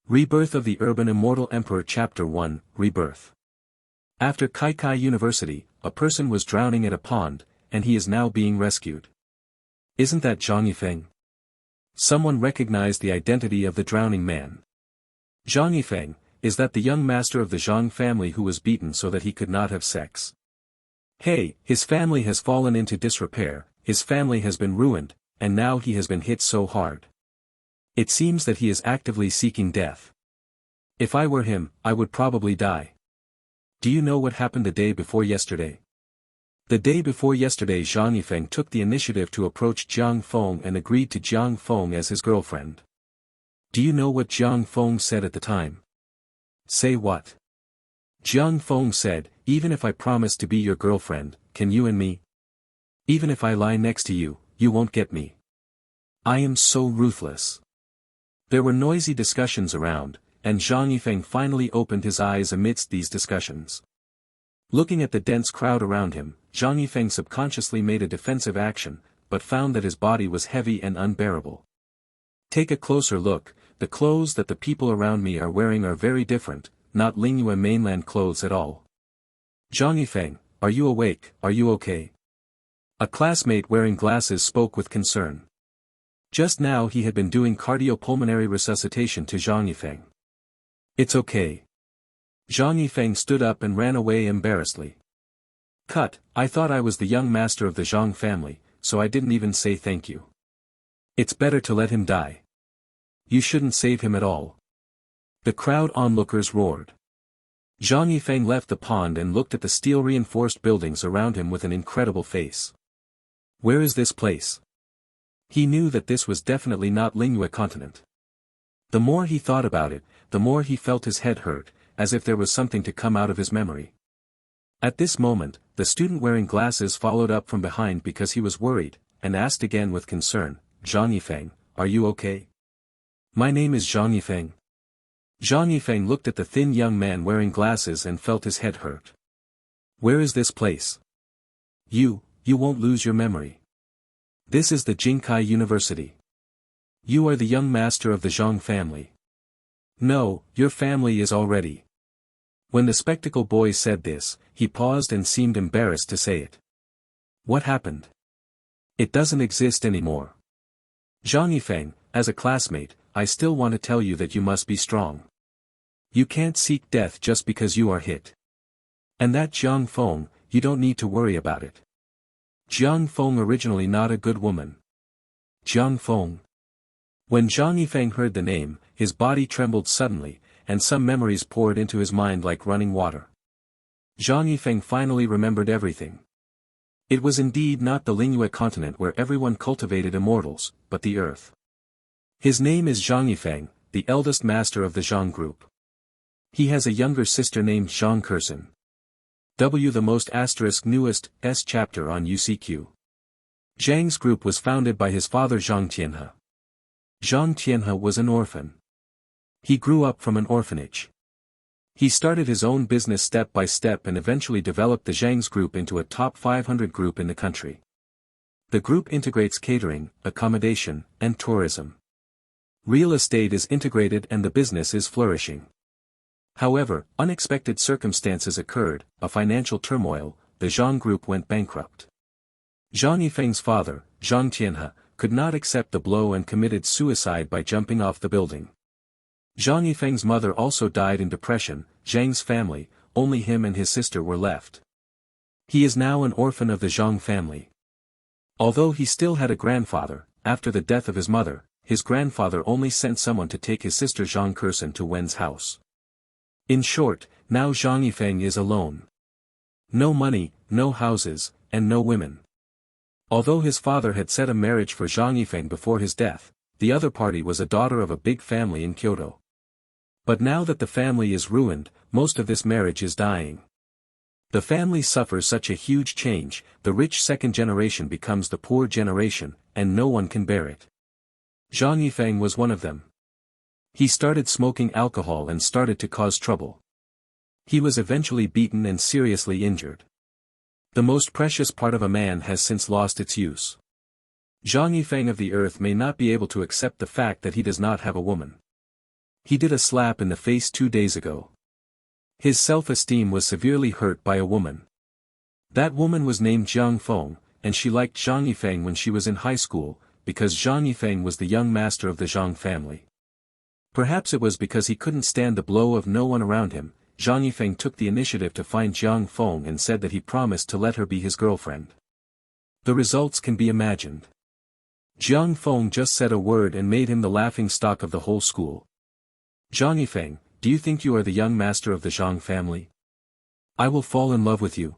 Rebirth of the Urban Immortal Emperor Chapter 1, Rebirth. After Kaikai University, a person was drowning at a pond, and he is now being rescued. Isn't that Zhang Yifeng? Someone recognized the identity of the drowning man. Zhang Yifeng, is that the young master of the Zhang family who was beaten so that he could not have sex? Hey, his family has fallen into disrepair, his family has been ruined, and now he has been hit so hard. It seems that he is actively seeking death. If I were him, I would probably die. Do you know what happened the day before yesterday? The day before yesterday Zhang Yifeng took the initiative to approach Jiang Feng and agreed to Jiang Feng as his girlfriend. Do you know what Jiang Feng said at the time? Say what? Jiang Feng said, even if I promise to be your girlfriend, can you and me? Even if I lie next to you, you won't get me. I am so ruthless. There were noisy discussions around, and Zhang Yifeng finally opened his eyes amidst these discussions. Looking at the dense crowd around him, Zhang Yifeng subconsciously made a defensive action, but found that his body was heavy and unbearable. Take a closer look, the clothes that the people around me are wearing are very different, not Lingyue mainland clothes at all. Zhang Yifeng, are you awake, are you okay? A classmate wearing glasses spoke with concern. Just now he had been doing cardiopulmonary resuscitation to Zhang Yifeng. It's okay. Zhang Yifeng stood up and ran away embarrassedly. Cut, I thought I was the young master of the Zhang family, so I didn't even say thank you. It's better to let him die. You shouldn't save him at all. The crowd onlookers roared. Zhang Yifeng left the pond and looked at the steel-reinforced buildings around him with an incredible face. Where is this place? He knew that this was definitely not Lingyue continent. The more he thought about it, the more he felt his head hurt, as if there was something to come out of his memory. At this moment, the student wearing glasses followed up from behind because he was worried, and asked again with concern, Zhang Yifeng, are you okay? My name is Zhang Yifeng. Zhang Yifeng looked at the thin young man wearing glasses and felt his head hurt. Where is this place? You won't lose your memory. This is the Jinkai University. You are the young master of the Zhang family. No, your family is already. When the spectacle boy said this, he paused and seemed embarrassed to say it. What happened? It doesn't exist anymore. Zhang Yifeng, as a classmate, I still want to tell you that you must be strong. You can't seek death just because you are hit. And that Jiang Feng, you don't need to worry about it. Jiang Feng originally not a good woman. Jiang Feng. When Zhang Yifeng heard the name, his body trembled suddenly, and some memories poured into his mind like running water. Zhang Yifeng finally remembered everything. It was indeed not the Lingyue continent where everyone cultivated immortals, but the earth. His name is Zhang Yifeng, the eldest master of the Zhang group. He has a younger sister named Zhang Kursen. The most newest S chapter on UCQ. Zhang's group was founded by his father Zhang Tianhe. Zhang Tianhe was an orphan. He grew up from an orphanage. He started his own business step by step and eventually developed the Zhang's group into a top 500 group in the country. The group integrates catering, accommodation, and tourism. Real estate is integrated and the business is flourishing. However, unexpected circumstances occurred, a financial turmoil, the Zhang group went bankrupt. Zhang Yifeng's father, Zhang Tianhe, could not accept the blow and committed suicide by jumping off the building. Zhang Yifeng's mother also died in depression. Zhang's family, only him and his sister were left. He is now an orphan of the Zhang family. Although he still had a grandfather, after the death of his mother, his grandfather only sent someone to take his sister Zhang Kursen to Wen's house. In short, now Zhang Yifeng is alone. No money, no houses, and no women. Although his father had set a marriage for Zhang Yifeng before his death, the other party was a daughter of a big family in Kyoto. But now that the family is ruined, most of this marriage is dying. The family suffers such a huge change, the rich second generation becomes the poor generation, and no one can bear it. Zhang Yifeng was one of them. He started smoking alcohol and started to cause trouble. He was eventually beaten and seriously injured. The most precious part of a man has since lost its use. Zhang Yifeng of the earth may not be able to accept the fact that he does not have a woman. He did a slap in the face 2 days ago. His self-esteem was severely hurt by a woman. That woman was named Jiang Feng, and she liked Zhang Yifeng when she was in high school, because Zhang Yifeng was the young master of the Zhang family. Perhaps it was because he couldn't stand the blow of no one around him. Zhang Yifeng took the initiative to find Jiang Feng and said that he promised to let her be his girlfriend. The results can be imagined. Jiang Feng just said a word and made him the laughing stock of the whole school. Zhang Yifeng, do you think you are the young master of the Zhang family? I will fall in love with you.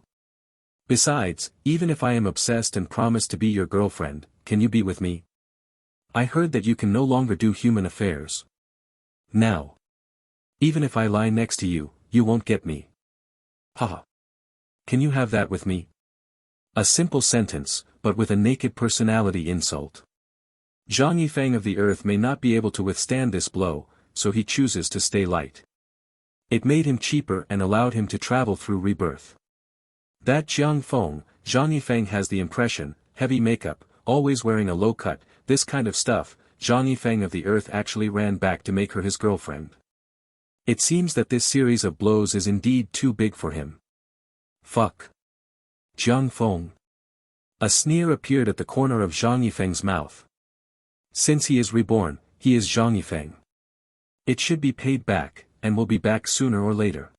Besides, even if I am obsessed and promise to be your girlfriend, can you be with me? I heard that you can no longer do human affairs. Now. Even if I lie next to you, you won't get me. Haha. Can you have that with me? A simple sentence, but with a naked personality insult. Zhang Yifeng of the earth may not be able to withstand this blow, so he chooses to stay light. It made him cheaper and allowed him to travel through rebirth. That Jiang Feng, Zhang Yifeng has the impression, heavy makeup, always wearing a low cut, this kind of stuff. Zhang Yifeng of the earth actually ran back to make her his girlfriend. It seems that this series of blows is indeed too big for him. Fuck. Jiang Feng. A sneer appeared at the corner of Zhang Yifeng's mouth. Since he is reborn, he is Zhang Yifeng. It should be paid back, and will be back sooner or later.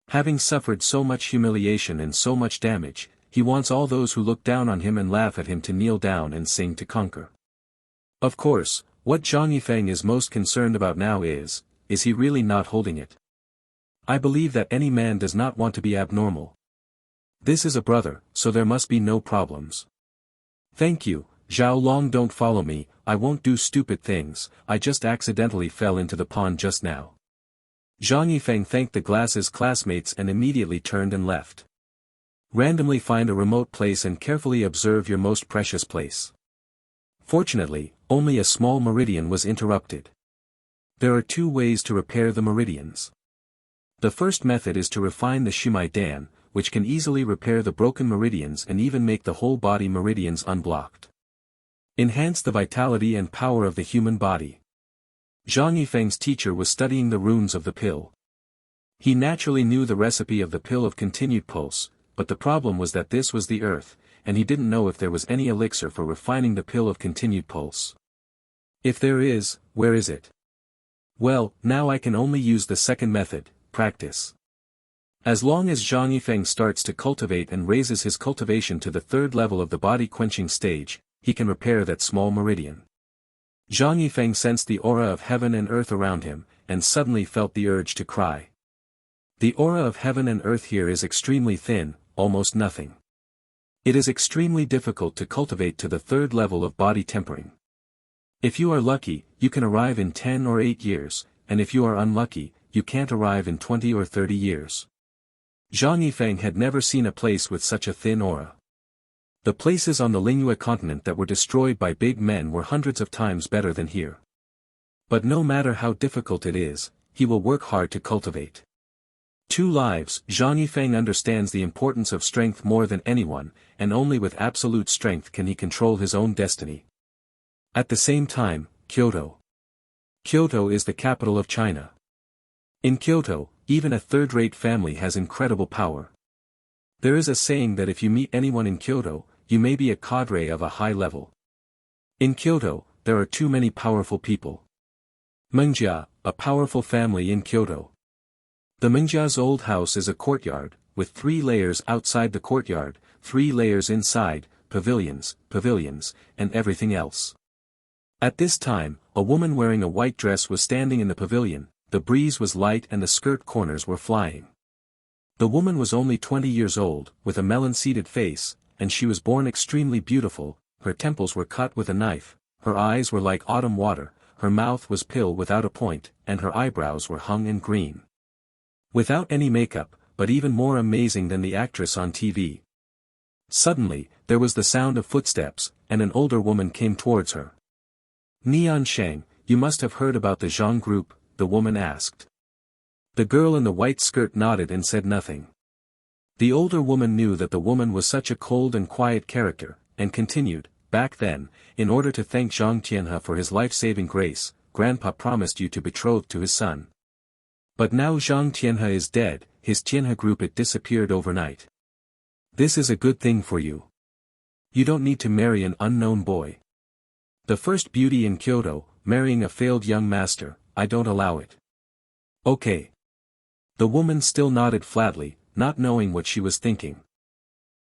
Having suffered so much humiliation and so much damage, he wants all those who look down on him and laugh at him to kneel down and sing to conquer. Of course, what Zhang Yifeng is most concerned about now is he really not holding it? I believe that any man does not want to be abnormal. This is a brother, so there must be no problems. Thank you, Zhao Long, don't follow me, I won't do stupid things, I just accidentally fell into the pond just now. Zhang Yifeng thanked the glasses classmates and immediately turned and left. Randomly find a remote place and carefully observe your most precious place. Fortunately, only a small meridian was interrupted. There are 2 ways to repair the meridians. The first method is to refine the Shumai Dan, which can easily repair the broken meridians and even make the whole body meridians unblocked. Enhance the vitality and power of the human body. Zhang Yifeng's teacher was studying the runes of the pill. He naturally knew the recipe of the pill of continued pulse, but the problem was that this was the earth, and he didn't know if there was any elixir for refining the pill of continued pulse. If there is, where is it? Well, now I can only use the second method, practice. As long as Zhang Yifeng starts to cultivate and raises his cultivation to the 3rd level of the body-quenching stage, he can repair that small meridian. Zhang Yifeng sensed the aura of heaven and earth around him, and suddenly felt the urge to cry. The aura of heaven and earth here is extremely thin, almost nothing. It is extremely difficult to cultivate to the 3rd level of body tempering. If you are lucky, you can arrive in 10 or 8 years, and if you are unlucky, you can't arrive in 20 or 30 years. Zhang Yifeng had never seen a place with such a thin aura. The places on the Lingua continent that were destroyed by big men were hundreds of times better than here. But no matter how difficult it is, he will work hard to cultivate. 2 lives. Zhang Yifeng understands the importance of strength more than anyone, and only with absolute strength can he control his own destiny. At the same time, Kyoto. Kyoto is the capital of China. In Kyoto, even a 3rd-rate family has incredible power. There is a saying that if you meet anyone in Kyoto, you may be a cadre of a high level. In Kyoto, there are too many powerful people. Mengjia, a powerful family in Kyoto. The Mengjia's old house is a courtyard, with 3 layers outside the courtyard, 3 layers inside, pavilions, and everything else. At this time, a woman wearing a white dress was standing in the pavilion, the breeze was light and the skirt corners were flying. The woman was only 20 years old, with a melon-seeded face, and she was born extremely beautiful. Her temples were cut with a knife, her eyes were like autumn water, her mouth was pill without a point, and her eyebrows were hung in green. Without any makeup, but even more amazing than the actress on TV. Suddenly, there was the sound of footsteps, and an older woman came towards her. Nian Shang, you must have heard about the Zhang group, the woman asked. The girl in the white skirt nodded and said nothing. The older woman knew that the woman was such a cold and quiet character, and continued, back then, in order to thank Zhang Tianhe for his life-saving grace, Grandpa promised you to betroth to his son. But now Zhang Tianhe is dead, his Tianhe group it disappeared overnight. This is a good thing for you. You don't need to marry an unknown boy. The first beauty in Kyoto, marrying a failed young master, I don't allow it. Okay. The woman still nodded flatly, not knowing what she was thinking.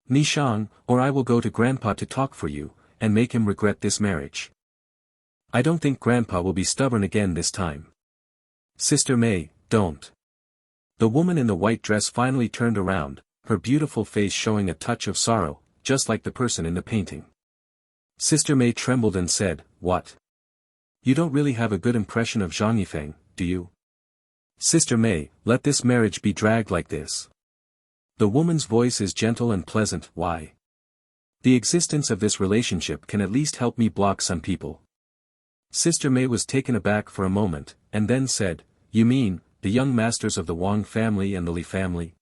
Nishang, or I will go to Grandpa to talk for you, and make him regret this marriage. I don't think Grandpa will be stubborn again this time. Sister May, don't. The woman in the white dress finally turned around, her beautiful face showing a touch of sorrow, just like the person in the painting. Sister May trembled and said, "What? You don't really have a good impression of Zhang Yifeng, do you? Sister May, let this marriage be dragged like this. The woman's voice is gentle and pleasant, why? The existence of this relationship can at least help me block some people." Sister May was taken aback for a moment, and then said, "You mean, the young masters of the Wang family and the Li family?"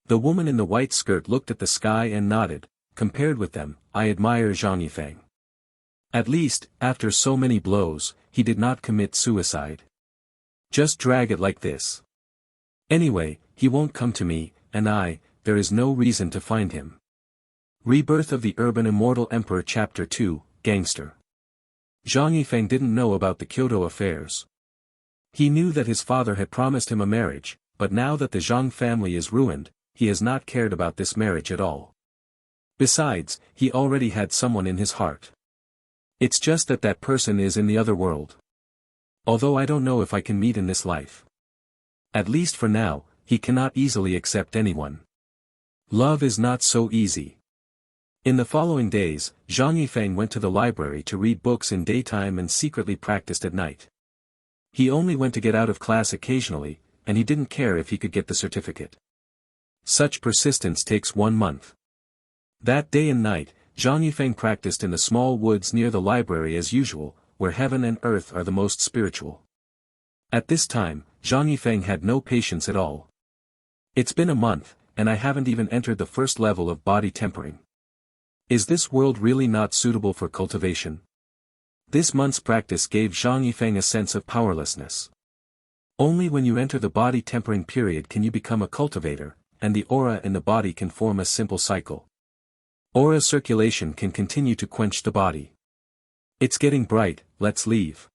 The woman in the white skirt looked at the sky and nodded. Compared with them, I admire Zhang Yifeng. At least, after so many blows, he did not commit suicide. Just drag it like this. Anyway, he won't come to me, and there is no reason to find him. Rebirth of the Urban Immortal Emperor Chapter 2, Gangster. Zhang Yifeng didn't know about the Kyoto affairs. He knew that his father had promised him a marriage, but now that the Zhang family is ruined, he has not cared about this marriage at all. Besides, he already had someone in his heart. It's just that that person is in the other world. Although I don't know if I can meet in this life. At least for now, he cannot easily accept anyone. Love is not so easy. In the following days, Zhang Yifeng went to the library to read books in daytime and secretly practiced at night. He only went to get out of class occasionally, and he didn't care if he could get the certificate. Such persistence takes 1 month. That day and night, Zhang Yifeng practiced in the small woods near the library as usual, where heaven and earth are the most spiritual. At this time, Zhang Yifeng had no patience at all. It's been a month, and I haven't even entered the first level of body tempering. Is this world really not suitable for cultivation? This month's practice gave Zhang Yifeng a sense of powerlessness. Only when you enter the body tempering period can you become a cultivator, and the aura in the body can form a simple cycle. Aura circulation can continue to quench the body. It's getting bright, let's leave.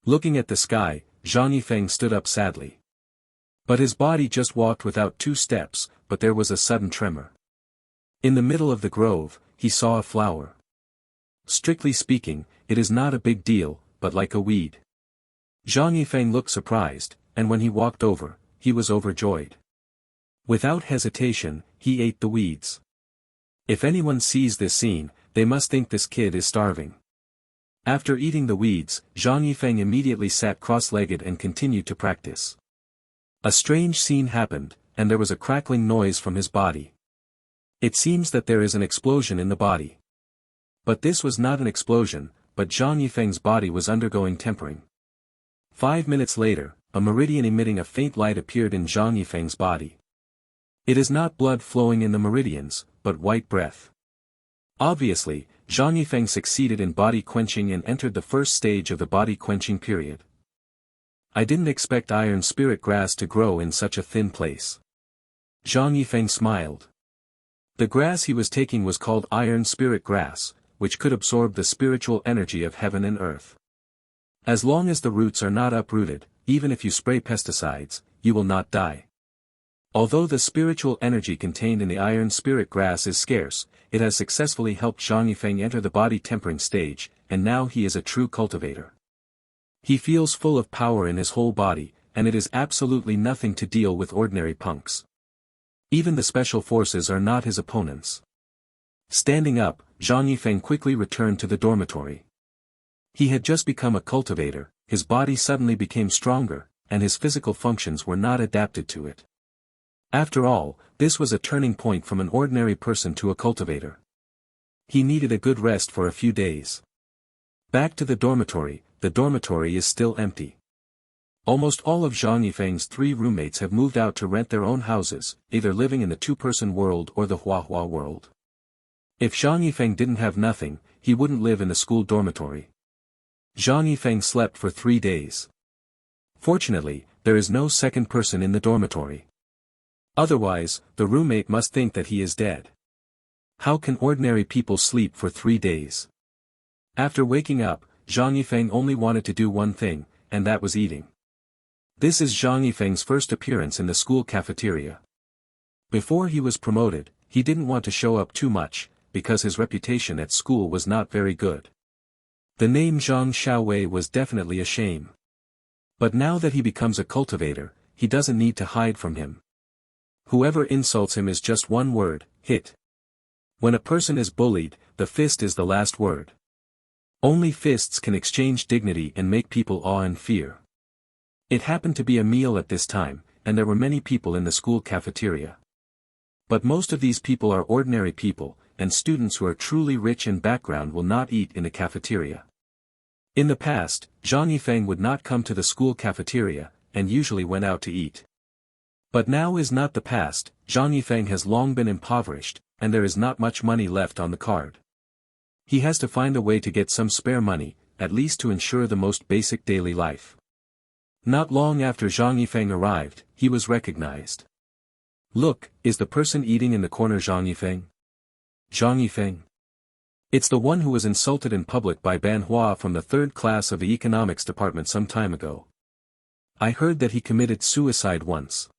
Looking at the sky, Zhang Yifeng stood up sadly. But his body just walked without 2 steps, but there was a sudden tremor. In the middle of the grove, he saw a flower. Strictly speaking, it is not a big deal, but like a weed. Zhang Yifeng looked surprised, and when he walked over, he was overjoyed. Without hesitation, he ate the weeds. If anyone sees this scene, they must think this kid is starving. After eating the weeds, Zhang Yifeng immediately sat cross-legged and continued to practice. A strange scene happened, and there was a crackling noise from his body. It seems that there is an explosion in the body. But this was not an explosion, but Zhang Yifeng's body was undergoing tempering. 5 minutes later, a meridian emitting a faint light appeared in Zhang Yifeng's body. It is not blood flowing in the meridians, but white breath. Obviously, Zhang Yifeng succeeded in body quenching and entered the first stage of the body quenching period. I didn't expect iron spirit grass to grow in such a thin place. Zhang Yifeng smiled. The grass he was taking was called iron spirit grass, which could absorb the spiritual energy of heaven and earth. As long as the roots are not uprooted, even if you spray pesticides, you will not die. Although the spiritual energy contained in the iron spirit grass is scarce, it has successfully helped Zhang Yifeng enter the body tempering stage, and now he is a true cultivator. He feels full of power in his whole body, and it is absolutely nothing to deal with ordinary punks. Even the special forces are not his opponents. Standing up, Zhang Yifeng quickly returned to the dormitory. He had just become a cultivator, his body suddenly became stronger, and his physical functions were not adapted to it. After all, this was a turning point from an ordinary person to a cultivator. He needed a good rest for a few days. Back to the dormitory is still empty. Almost all of Zhang Yifeng's 3 roommates have moved out to rent their own houses, either living in the 2-person world or the Huahua world. If Zhang Yifeng didn't have nothing, he wouldn't live in the school dormitory. Zhang Yifeng slept for 3 days. Fortunately, there is no second person in the dormitory. Otherwise, the roommate must think that he is dead. How can ordinary people sleep for 3 days? After waking up, Zhang Yifeng only wanted to do one thing, and that was eating. This is Zhang Yifeng's first appearance in the school cafeteria. Before he was promoted, he didn't want to show up too much, because his reputation at school was not very good. The name Zhang Xiaowei was definitely a shame. But now that he becomes a cultivator, he doesn't need to hide from him. Whoever insults him is just one word, hit. When a person is bullied, the fist is the last word. Only fists can exchange dignity and make people awe and fear. It happened to be a meal at this time, and there were many people in the school cafeteria. But most of these people are ordinary people, and students who are truly rich in background will not eat in the cafeteria. In the past, Zhang Yifeng would not come to the school cafeteria, and usually went out to eat. But now is not the past. Zhang Yifeng has long been impoverished, and there is not much money left on the card. He has to find a way to get some spare money, at least to ensure the most basic daily life. Not long after Zhang Yifeng arrived, he was recognized. Look, is the person eating in the corner Zhang Yifeng? Zhang Yifeng? It's the one who was insulted in public by Ban Hua from the 3rd class of the economics department some time ago. I heard that he committed suicide once.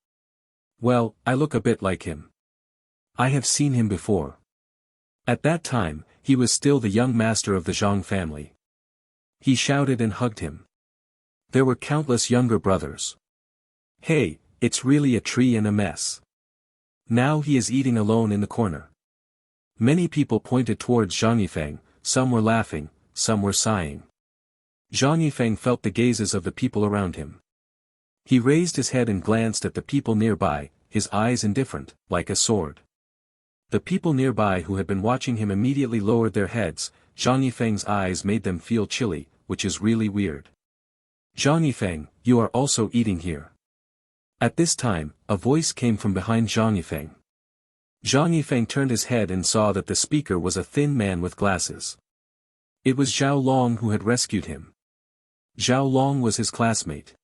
Well, I look a bit like him. I have seen him before. At that time, he was still the young master of the Zhang family. He shouted and hugged him. There were countless younger brothers. Hey, it's really a tree and a mess. Now he is eating alone in the corner. Many people pointed towards Zhang Yifeng, some were laughing, some were sighing. Zhang Yifeng felt the gazes of the people around him. He raised his head and glanced at the people nearby, his eyes indifferent, like a sword. The people nearby who had been watching him immediately lowered their heads. Zhang Yifeng's eyes made them feel chilly, which is really weird. Zhang Yifeng, you are also eating here. At this time, a voice came from behind Zhang Yifeng. Zhang Yifeng turned his head and saw that the speaker was a thin man with glasses. It was Zhao Long who had rescued him. Zhao Long was his classmate.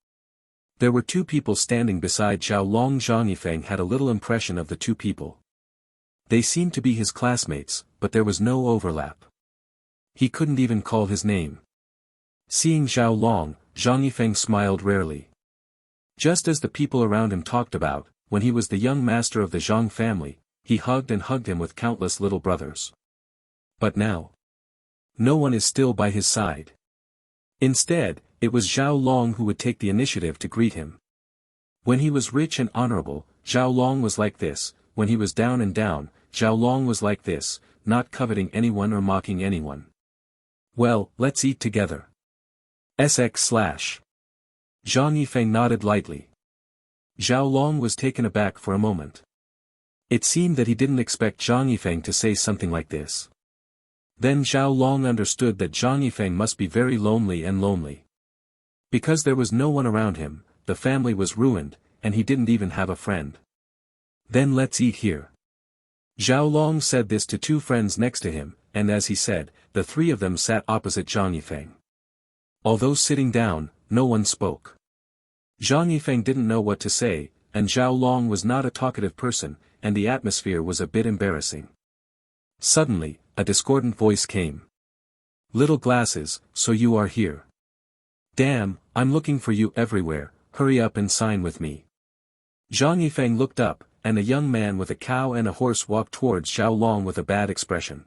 There were 2 people standing beside Zhao Long. Zhang Yifeng had a little impression of the 2 people. They seemed to be his classmates, but there was no overlap. He couldn't even call his name. Seeing Zhao Long, Zhang Yifeng smiled rarely. Just as the people around him talked about, when he was the young master of the Zhang family, he hugged him with countless little brothers. But now, no one is still by his side. Instead, it was Zhao Long who would take the initiative to greet him. When he was rich and honorable, Zhao Long was like this. When he was down and down, Zhao Long was like this, not coveting anyone or mocking anyone. Well, let's eat together. Zhang Yifeng nodded lightly. Zhao Long was taken aback for a moment. It seemed that he didn't expect Zhang Yifeng to say something like this. Then Zhao Long understood that Zhang Yifeng must be very lonely. Because there was no one around him, the family was ruined, and he didn't even have a friend. Then let's eat here. Zhao Long said this to 2 friends next to him, and as he said, the 3 of them sat opposite Zhang Yifeng. Although sitting down, no one spoke. Zhang Yifeng didn't know what to say, and Zhao Long was not a talkative person, and the atmosphere was a bit embarrassing. Suddenly, a discordant voice came. Little glasses, so you are here. Damn, I'm looking for you everywhere, hurry up and sign with me. Zhang Yifeng looked up, and a young man with a cow and a horse walked towards Zhao Long with a bad expression.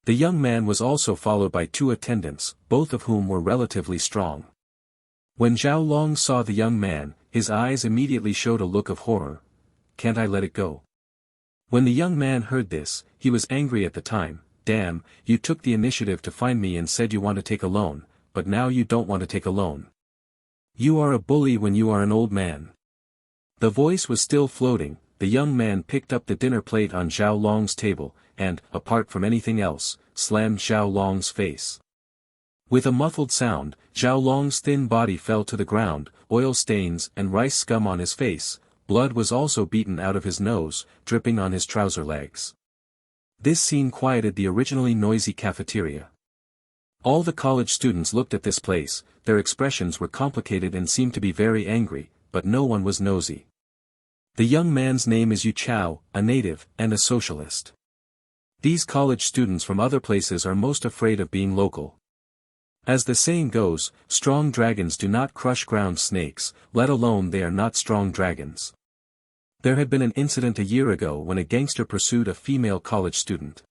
The young man was also followed by 2 attendants, both of whom were relatively strong. When Zhao Long saw the young man, his eyes immediately showed a look of horror. Can't I let it go? When the young man heard this, he was angry at the time. Damn, you took the initiative to find me and said you want to take a loan, but now you don't want to take a loan. You are a bully when you are an old man. The voice was still floating. The young man picked up the dinner plate on Zhao Long's table, and, apart from anything else, slammed Zhao Long's face. With a muffled sound, Zhao Long's thin body fell to the ground, oil stains and rice scum on his face. Blood was also beaten out of his nose, dripping on his trouser legs. This scene quieted the originally noisy cafeteria. All the college students looked at this place, their expressions were complicated and seemed to be very angry, but no one was nosy. The young man's name is Yu Chao, a native, and a socialist. These college students from other places are most afraid of being local. As the saying goes, strong dragons do not crush ground snakes, let alone they are not strong dragons. There had been an incident a year ago when a gangster pursued a female college student.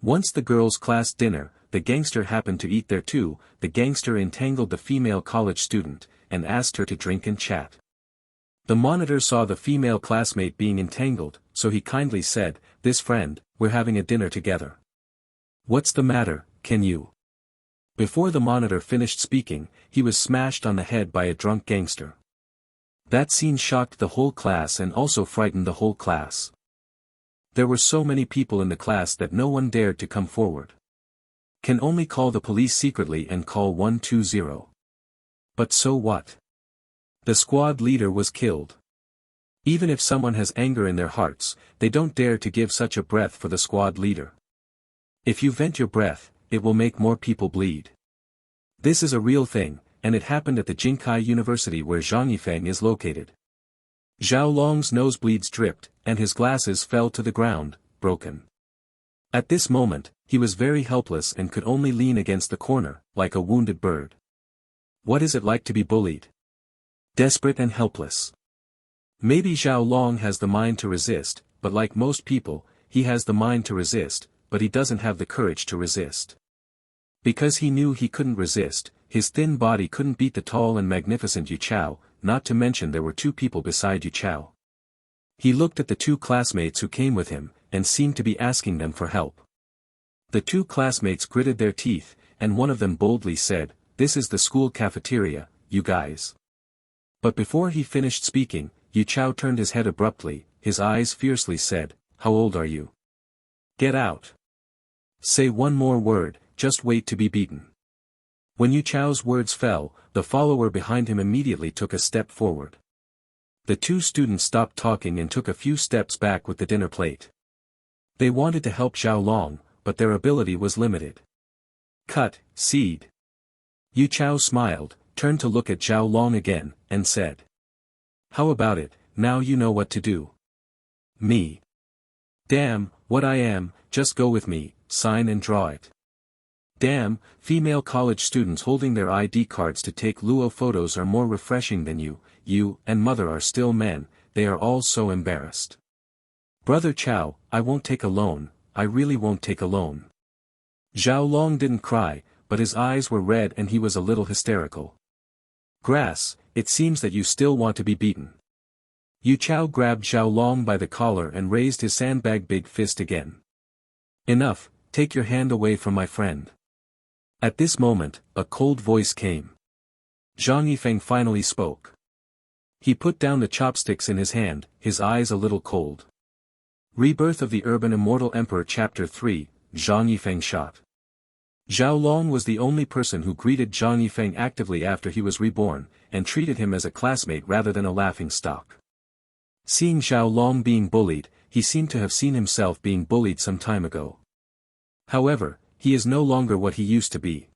Once the girls' class dinner, the gangster happened to eat there too. The gangster entangled the female college student, and asked her to drink and chat. The monitor saw the female classmate being entangled, so he kindly said, "This friend, we're having a dinner together. What's the matter, can you?" Before the monitor finished speaking, he was smashed on the head by a drunk gangster. That scene shocked the whole class and also frightened the whole class. There were so many people in the class that no one dared to come forward. Can only call the police secretly and call 120. But so what? The squad leader was killed. Even if someone has anger in their hearts, they don't dare to give such a breath for the squad leader. If you vent your breath, it will make more people bleed. This is a real thing, and it happened at the Jinkai University where Zhang Yifeng is located. Zhao Long's nosebleeds dripped, and his glasses fell to the ground, broken. At this moment, he was very helpless and could only lean against the corner, like a wounded bird. What is it like to be bullied? Desperate and helpless. Maybe Zhao Long has the mind to resist, but like most people, he has the mind to resist, but he doesn't have the courage to resist. Because he knew he couldn't resist, his thin body couldn't beat the tall and magnificent Yu Chao, not to mention there were two people beside Yu Chao. He looked at the two classmates who came with him, and seemed to be asking them for help. The two classmates gritted their teeth, and one of them boldly said, "This is the school cafeteria, you guys." But before he finished speaking, Yu Chao turned his head abruptly, his eyes fiercely said, "How old are you? Get out. Say one more word, just wait to be beaten." When Yu Chao's words fell, the follower behind him immediately took a step forward. The two students stopped talking and took a few steps back with the dinner plate. They wanted to help Zhao Long, but their ability was limited. Cut, seed. Yu Chao smiled, turned to look at Zhao Long again, and said, "How about it, now you know what to do." Me. Damn, what I am, just go with me, sign and draw it. Damn, female college students holding their ID cards to take Luo photos are more refreshing than you and mother are still men, they are all so embarrassed. Brother Chao, I won't take a loan, I really won't take a loan. Zhao Long didn't cry, but his eyes were red and he was a little hysterical. Grass, it seems that you still want to be beaten. Yu Chao grabbed Zhao Long by the collar and raised his sandbag big fist again. Enough, take your hand away from my friend. At this moment, a cold voice came. Zhang Yifeng finally spoke. He put down the chopsticks in his hand, his eyes a little cold. Rebirth of the Urban Immortal Emperor Chapter 3, Zhang Yifeng shot. Zhao Long was the only person who greeted Zhang Yifeng actively after he was reborn, and treated him as a classmate rather than a laughingstock. Seeing Zhao Long being bullied, he seemed to have seen himself being bullied some time ago. However, he is no longer what he used to be.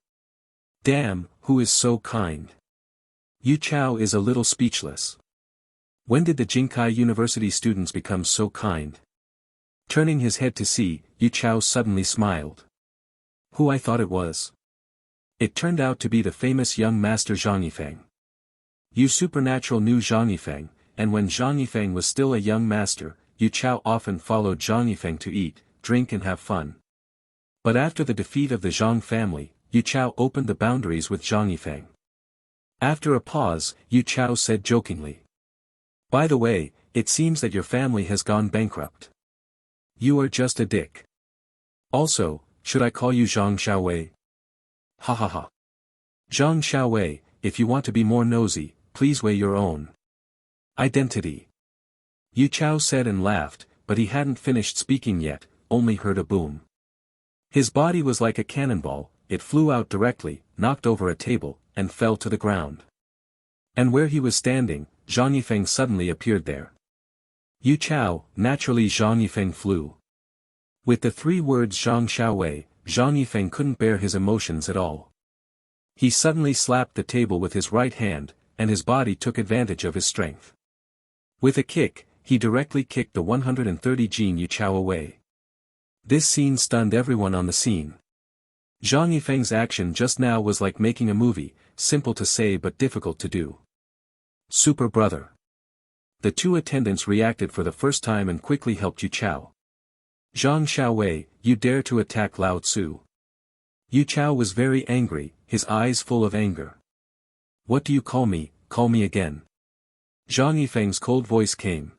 Damn, who is so kind? Yu Chao is a little speechless. When did the Jinkai University students become so kind? Turning his head to see, Yu Chao suddenly smiled. Who I thought it was? It turned out to be the famous young master Zhang Yifeng. Yu Supernatural knew Zhang Yifeng, and when Zhang Yifeng was still a young master, Yu Chao often followed Zhang Yifeng to eat, drink and have fun. But after the defeat of the Zhang family, Yu Chao opened the boundaries with Zhang Yifeng. After a pause, Yu Chao said jokingly. By the way, it seems that your family has gone bankrupt. You are just a dick. Also, should I call you Zhang Xiaowei? Ha ha ha. Zhang Xiaowei, if you want to be more nosy, please weigh your own identity. Yu Chao said and laughed, but he hadn't finished speaking yet, only heard a boom. His body was like a cannonball, it flew out directly, knocked over a table, and fell to the ground. And where he was standing, Zhang Yifeng suddenly appeared there. Yu Chao, naturally Zhang Yifeng flew. With the three words Zhang Xiaowei, Zhang Yifeng couldn't bear his emotions at all. He suddenly slapped the table with his right hand, and his body took advantage of his strength. With a kick, he directly kicked the 130 Jin Yuchao away. This scene stunned everyone on the scene. Zhang Yifeng's action just now was like making a movie, simple to say but difficult to do. Super brother. The two attendants reacted for the first time and quickly helped Yuchao. Zhang Xiaowei, you dare to attack Lao Tzu. Yuchao was very angry, his eyes full of anger. What do you call me again? Zhang Yifeng's cold voice came.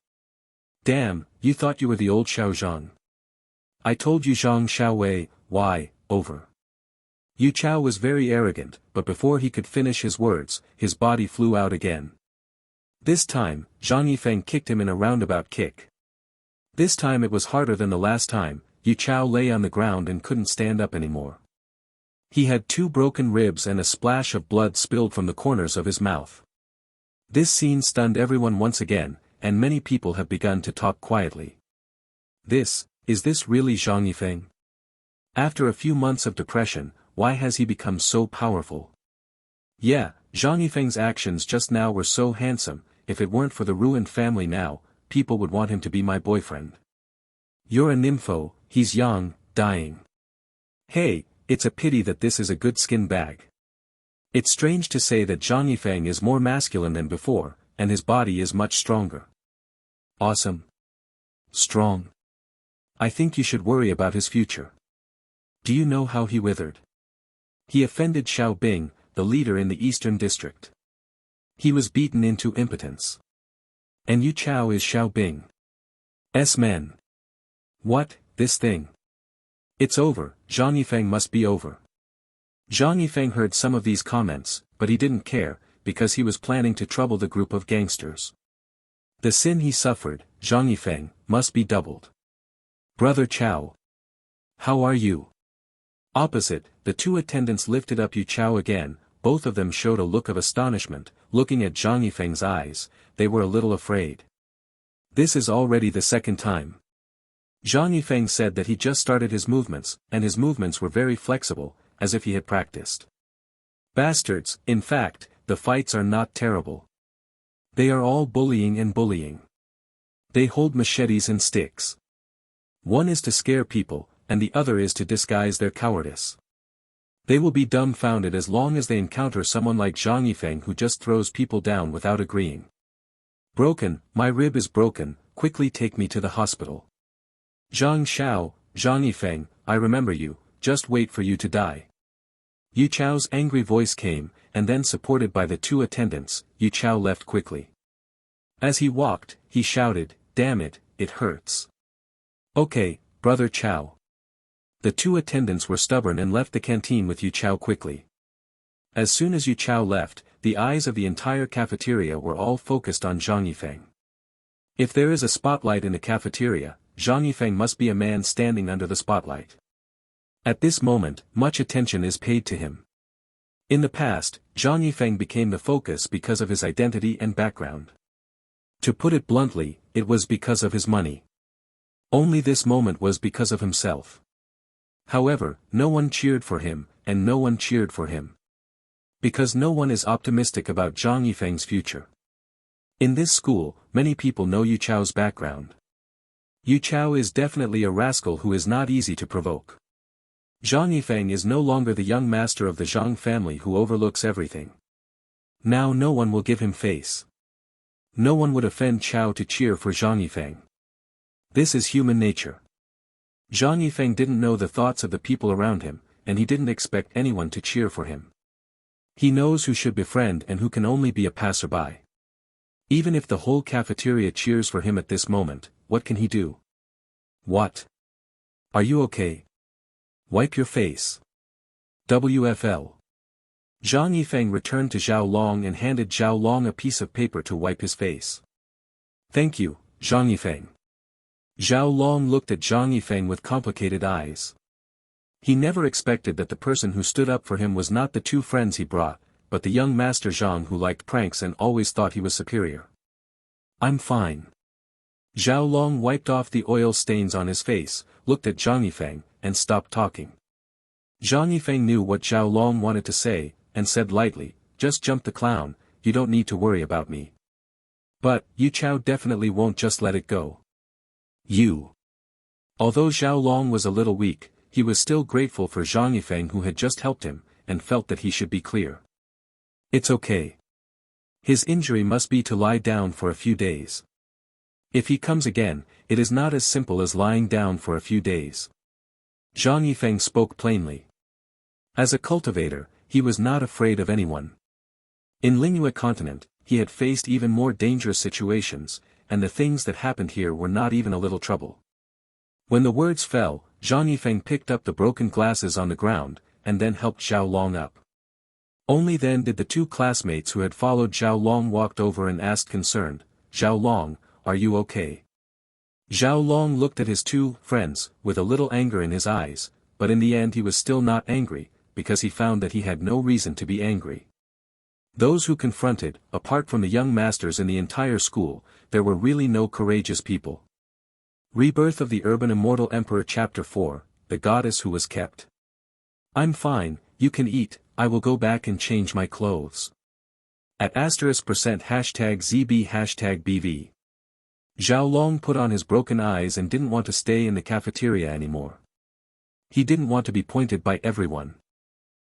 Damn, you thought you were the old Xiao Zhang. I told you Zhang Xiaowei, why, over. Yuchao was very arrogant, but before he could finish his words, his body flew out again. This time, Zhang Yifeng kicked him in a roundabout kick. This time it was harder than the last time. Yuchao lay on the ground and couldn't stand up anymore. He had 2 broken ribs and a splash of blood spilled from the corners of his mouth. This scene stunned everyone once again, and many people have begun to talk quietly. Is this really Zhang Yifeng? After a few months of depression, why has he become so powerful? Yeah, Zhang Yifeng's actions just now were so handsome. If it weren't for the ruined family now, people would want him to be my boyfriend. You're a nympho, he's young, dying. Hey, it's a pity that this is a good skin bag. It's strange to say that Zhang Yifeng is more masculine than before, and his body is much stronger. Awesome. Strong. I think you should worry about his future. Do you know how he withered? He offended Xiao Bing, the leader in the Eastern District. He was beaten into impotence. And Yuchao is Xiao Bing's man. What, this thing? It's over, Zhang Yifeng must be over. Zhang Yifeng heard some of these comments, but he didn't care, because he was planning to trouble the group of gangsters. The sin he suffered, Zhang Yifeng, must be doubled. Brother Chao. How are you? Opposite, the 2 attendants lifted up Yuchao again. Both of them showed a look of astonishment. Looking at Zhang Yifeng's eyes, they were a little afraid. This is already the second time. Zhang Yifeng said that he just started his movements, and his movements were very flexible, as if he had practiced. Bastards, in fact, the fights are not terrible. They are all bullying and bullying. They hold machetes and sticks. One is to scare people, and the other is to disguise their cowardice. They will be dumbfounded as long as they encounter someone like Zhang Yifeng who just throws people down without agreeing. Broken, my rib is broken, quickly take me to the hospital. Zhang Xiao, Zhang Yifeng, I remember you, just wait for you to die. Yuchao's angry voice came, and then supported by the 2 attendants, Yuchao left quickly. As he walked, he shouted, damn it, it hurts. Okay, brother Chao. The 2 attendants were stubborn and left the canteen with Yuchao quickly. As soon as Yuchao left, the eyes of the entire cafeteria were all focused on Zhang Yifeng. If there is a spotlight in a cafeteria, Zhang Yifeng must be a man standing under the spotlight. At this moment, much attention is paid to him. In the past, Zhang Yifeng became the focus because of his identity and background. To put it bluntly, it was because of his money. Only this moment was because of himself. However, no one cheered for him, and no one cheered for him. Because no one is optimistic about Zhang Yifeng's future. In this school, many people know Yuchao's background. Yuchao is definitely a rascal who is not easy to provoke. Zhang Yifeng is no longer the young master of the Zhang family who overlooks everything. Now no one will give him face. No one would offend Chao to cheer for Zhang Yifeng. This is human nature. Zhang Yifeng didn't know the thoughts of the people around him, and he didn't expect anyone to cheer for him. He knows who should befriend and who can only be a passerby. Even if the whole cafeteria cheers for him at this moment, what can he do? What? Are you okay? Wipe your face. WFL. Zhang Yifeng returned to Zhao Long and handed Zhao Long a piece of paper to wipe his face. Thank you, Zhang Yifeng. Zhao Long looked at Zhang Yifeng with complicated eyes. He never expected that the person who stood up for him was not the 2 friends he brought, but the young Master Zhang who liked pranks and always thought he was superior. I'm fine. Zhao Long wiped off the oil stains on his face, looked at Zhang Yifeng, and stopped talking. Zhang Yifeng knew what Zhao Long wanted to say, and said lightly, "Just jump the clown, you don't need to worry about me." But, Yu Chao definitely won't just let it go. You. Although Zhao Long was a little weak, he was still grateful for Zhang Yifeng who had just helped him, and felt that he should be clear. It's okay. His injury must be to lie down for a few days. If he comes again, it is not as simple as lying down for a few days. Zhang Yifeng spoke plainly. As a cultivator, he was not afraid of anyone. In Lingua continent, he had faced even more dangerous situations, and the things that happened here were not even a little trouble. When the words fell, Zhang Yifeng picked up the broken glasses on the ground, and then helped Zhao Long up. Only then did the two classmates who had followed Zhao Long walked over and asked concerned, "Zhao Long, are you okay?" Zhao Long looked at his two friends, with a little anger in his eyes, but in the end he was still not angry, because he found that he had no reason to be angry. Those who confronted, apart from the young masters in the entire school, there were really no courageous people. Rebirth of the Urban Immortal Emperor Chapter 4, The Goddess Who Was Kept. I'm fine, you can eat, I will go back and change my clothes. At *% #ZB #BV. Zhao Long put on his broken eyes and didn't want to stay in the cafeteria anymore. He didn't want to be pointed by everyone.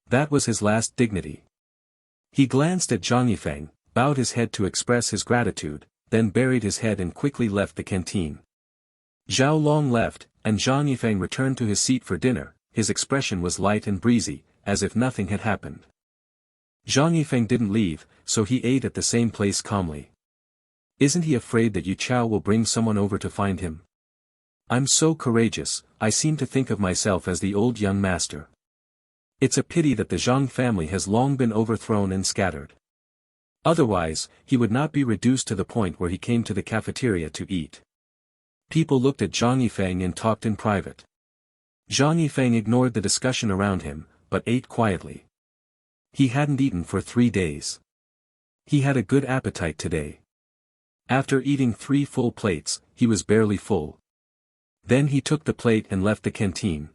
That was his last dignity. He glanced at Zhang Yifeng, bowed his head to express his gratitude, then buried his head and quickly left the canteen. Zhao Long left, and Zhang Yifeng returned to his seat for dinner. His expression was light and breezy, as if nothing had happened. Zhang Yifeng didn't leave, so he ate at the same place calmly. Isn't he afraid that Yu Chao will bring someone over to find him? I'm so courageous, I seem to think of myself as the old young master. It's a pity that the Zhang family has long been overthrown and scattered. Otherwise, he would not be reduced to the point where he came to the cafeteria to eat. People looked at Zhang Yifeng and talked in private. Zhang Yifeng ignored the discussion around him, but ate quietly. He hadn't eaten for 3 days. He had a good appetite today. After eating 3 full plates, he was barely full. Then he took the plate and left the canteen.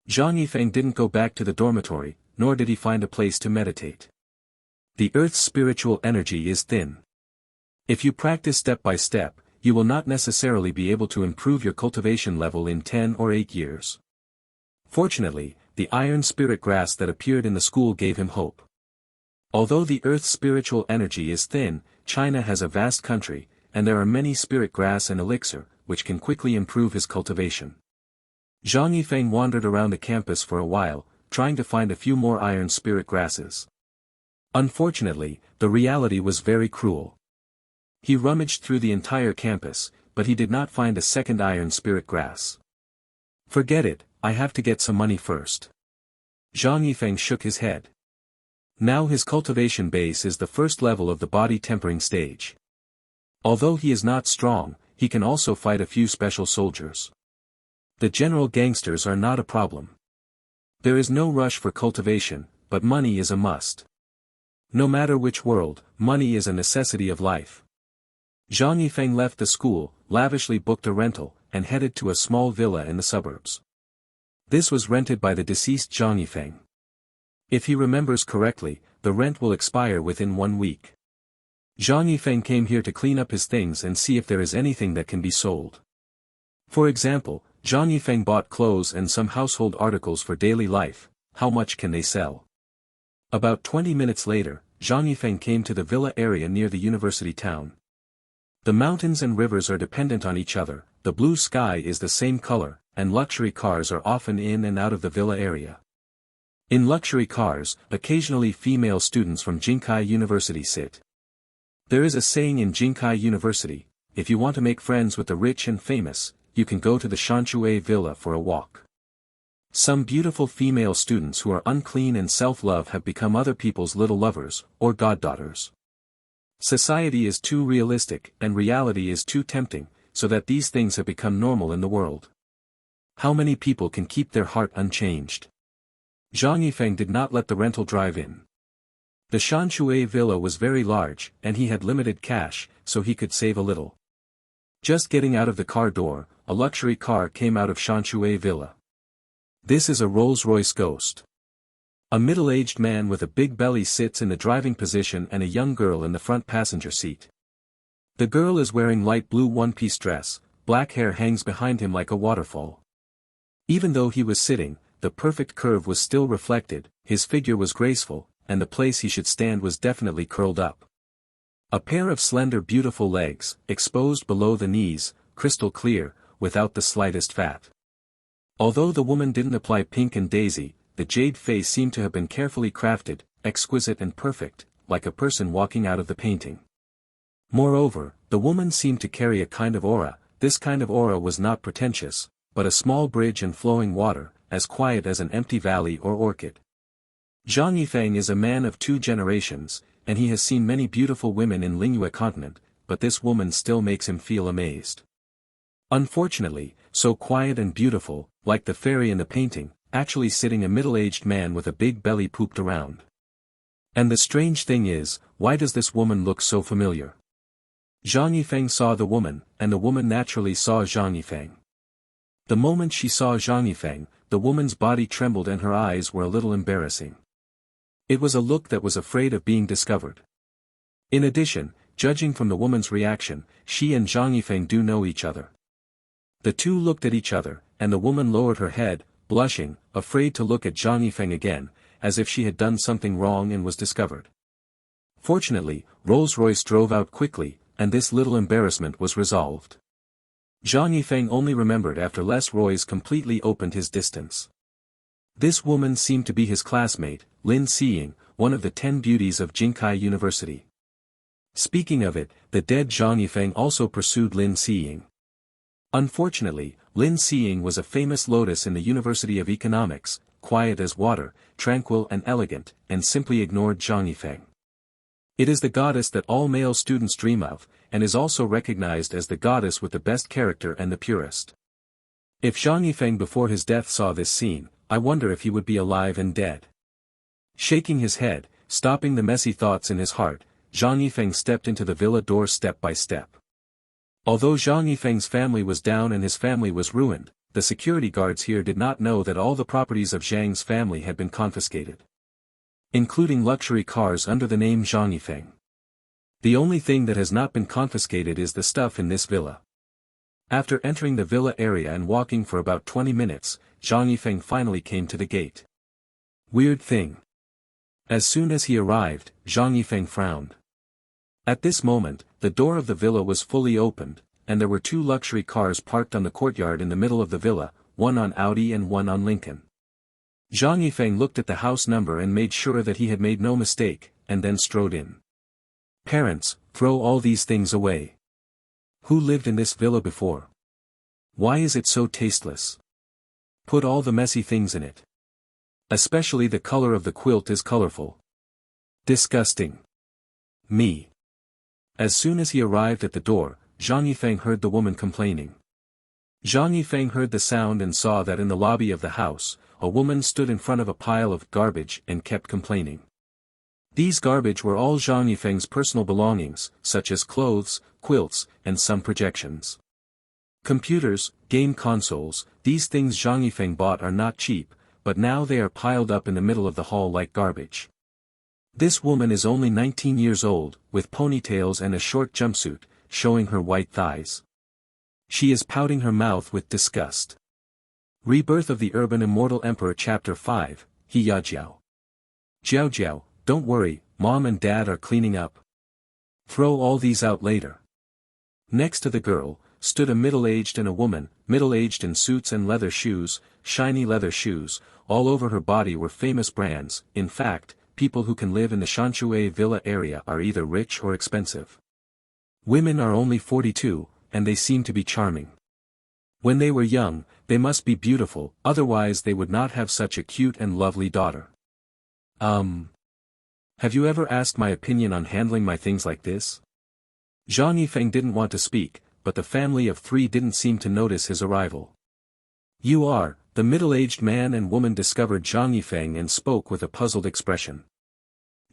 Zhang Yifeng didn't go back to the dormitory, nor did he find a place to meditate. The earth's spiritual energy is thin. If you practice step by step, you will not necessarily be able to improve your cultivation level in 10 or 8 years. Fortunately, the iron spirit grass that appeared in the school gave him hope. Although the earth's spiritual energy is thin, China has a vast country, and there are many spirit grass and elixir, which can quickly improve his cultivation. Zhang Yifeng wandered around the campus for a while, trying to find a few more iron spirit grasses. Unfortunately, the reality was very cruel. He rummaged through the entire campus, but he did not find a second iron spirit grass. Forget it, I have to get some money first. Zhang Yifeng shook his head. Now his cultivation base is the first level of the body tempering stage. Although he is not strong, he can also fight a few special soldiers. The general gangsters are not a problem. There is no rush for cultivation, but money is a must. No matter which world, money is a necessity of life. Zhang Yifeng left the school, lavishly booked a rental, and headed to a small villa in the suburbs. This was rented by the deceased Zhang Yifeng. If he remembers correctly, the rent will expire within 1 week. Zhang Yifeng came here to clean up his things and see if there is anything that can be sold. For example, Zhang Yifeng bought clothes and some household articles for daily life. How much can they sell? About 20 minutes later, Zhang Yifeng came to the villa area near the university town. The mountains and rivers are dependent on each other, the blue sky is the same color, and luxury cars are often in and out of the villa area. In luxury cars, occasionally female students from Jinkai University sit. There is a saying in Jinkai University, if you want to make friends with the rich and famous, you can go to the Shanshui Villa for a walk. Some beautiful female students who are unclean and self-love have become other people's little lovers, or goddaughters. Society is too realistic and reality is too tempting, so that these things have become normal in the world. How many people can keep their heart unchanged? Zhang Yifeng did not let the rental drive in. The Shanshui Villa was very large, and he had limited cash, so he could save a little. Just getting out of the car door, a luxury car came out of Shanshui Villa. This is a Rolls-Royce Ghost. A middle-aged man with a big belly sits in the driving position and a young girl in the front passenger seat. The girl is wearing light blue one-piece dress, black hair hangs behind him like a waterfall. Even though he was sitting, the perfect curve was still reflected, his figure was graceful, and the place he should stand was definitely curled up. A pair of slender beautiful legs, exposed below the knees, crystal clear, without the slightest fat. Although the woman didn't apply pink and daisy, the jade face seemed to have been carefully crafted, exquisite and perfect, like a person walking out of the painting. Moreover, the woman seemed to carry a kind of aura. This kind of aura was not pretentious, but a small bridge and flowing water, as quiet as an empty valley or orchid. Zhang Yifeng is a man of 2 generations, and he has seen many beautiful women in Lingyue continent, but this woman still makes him feel amazed. Unfortunately, so quiet and beautiful, like the fairy in the painting, actually sitting a middle-aged man with a big belly pooped around. And the strange thing is, why does this woman look so familiar? Zhang Yifeng saw the woman, and the woman naturally saw Zhang Yifeng. The moment she saw Zhang Yifeng, the woman's body trembled and her eyes were a little embarrassing. It was a look that was afraid of being discovered. In addition, judging from the woman's reaction, she and Zhang Yifeng do know each other. The two looked at each other, and the woman lowered her head, blushing, afraid to look at Zhang Yifeng again, as if she had done something wrong and was discovered. Fortunately, Rolls-Royce drove out quickly, and this little embarrassment was resolved. Zhang Yifeng only remembered after Les Roy's completely opened his distance. This woman seemed to be his classmate, Lin Xiying, one of the 10 beauties of Jinkai University. Speaking of it, the dead Zhang Yifeng also pursued Lin Xiying. Unfortunately, Lin Xiying was a famous lotus in the University of Economics, quiet as water, tranquil and elegant, and simply ignored Zhang Yifeng. It is the goddess that all male students dream of, and is also recognized as the goddess with the best character and the purest. If Zhang Yifeng before his death saw this scene, I wonder if he would be alive and dead. Shaking his head, stopping the messy thoughts in his heart, Zhang Yifeng stepped into the villa door step by step. Although Zhang Yifeng's family was down and his family was ruined, the security guards here did not know that all the properties of Zhang's family had been confiscated, including luxury cars under the name Zhang Yifeng. The only thing that has not been confiscated is the stuff in this villa. After entering the villa area and walking for about 20 minutes, Zhang Yifeng finally came to the gate. Weird thing. As soon as he arrived, Zhang Yifeng frowned. At this moment, the door of the villa was fully opened, and there were 2 luxury cars parked on the courtyard in the middle of the villa, one on Audi and one on Lincoln. Zhang Yifeng looked at the house number and made sure that he had made no mistake, and then strode in. Parents, throw all these things away. Who lived in this villa before? Why is it so tasteless? Put all the messy things in it. Especially the color of the quilt is colorful. Disgusting. Me. As soon as he arrived at the door, Zhang Yifeng heard the woman complaining. Zhang Yifeng heard the sound and saw that in the lobby of the house, a woman stood in front of a pile of garbage and kept complaining. These garbage were all Zhang Yifeng's personal belongings, such as clothes, quilts, and some projections. Computers, game consoles, these things Zhang Yifeng bought are not cheap, but now they are piled up in the middle of the hall like garbage. This woman is only 19 years old, with ponytails and a short jumpsuit, showing her white thighs. She is pouting her mouth with disgust. Rebirth of the Urban Immortal Emperor Chapter 5, He Yajiao. Jiao Jiao, don't worry, Mom and Dad are cleaning up. Throw all these out later. Next to the girl, stood a middle-aged and a woman, middle-aged in suits and leather shoes, shiny leather shoes, all over her body were famous brands. In fact, people who can live in the Shanshui Villa area are either rich or expensive. Women are only 42, and they seem to be charming. When they were young, they must be beautiful, otherwise they would not have such a cute and lovely daughter. Have you ever asked my opinion on handling my things like this? Zhang Yifeng didn't want to speak, but the family of 3 didn't seem to notice his arrival. You are, the middle-aged man and woman discovered Zhang Yifeng and spoke with a puzzled expression.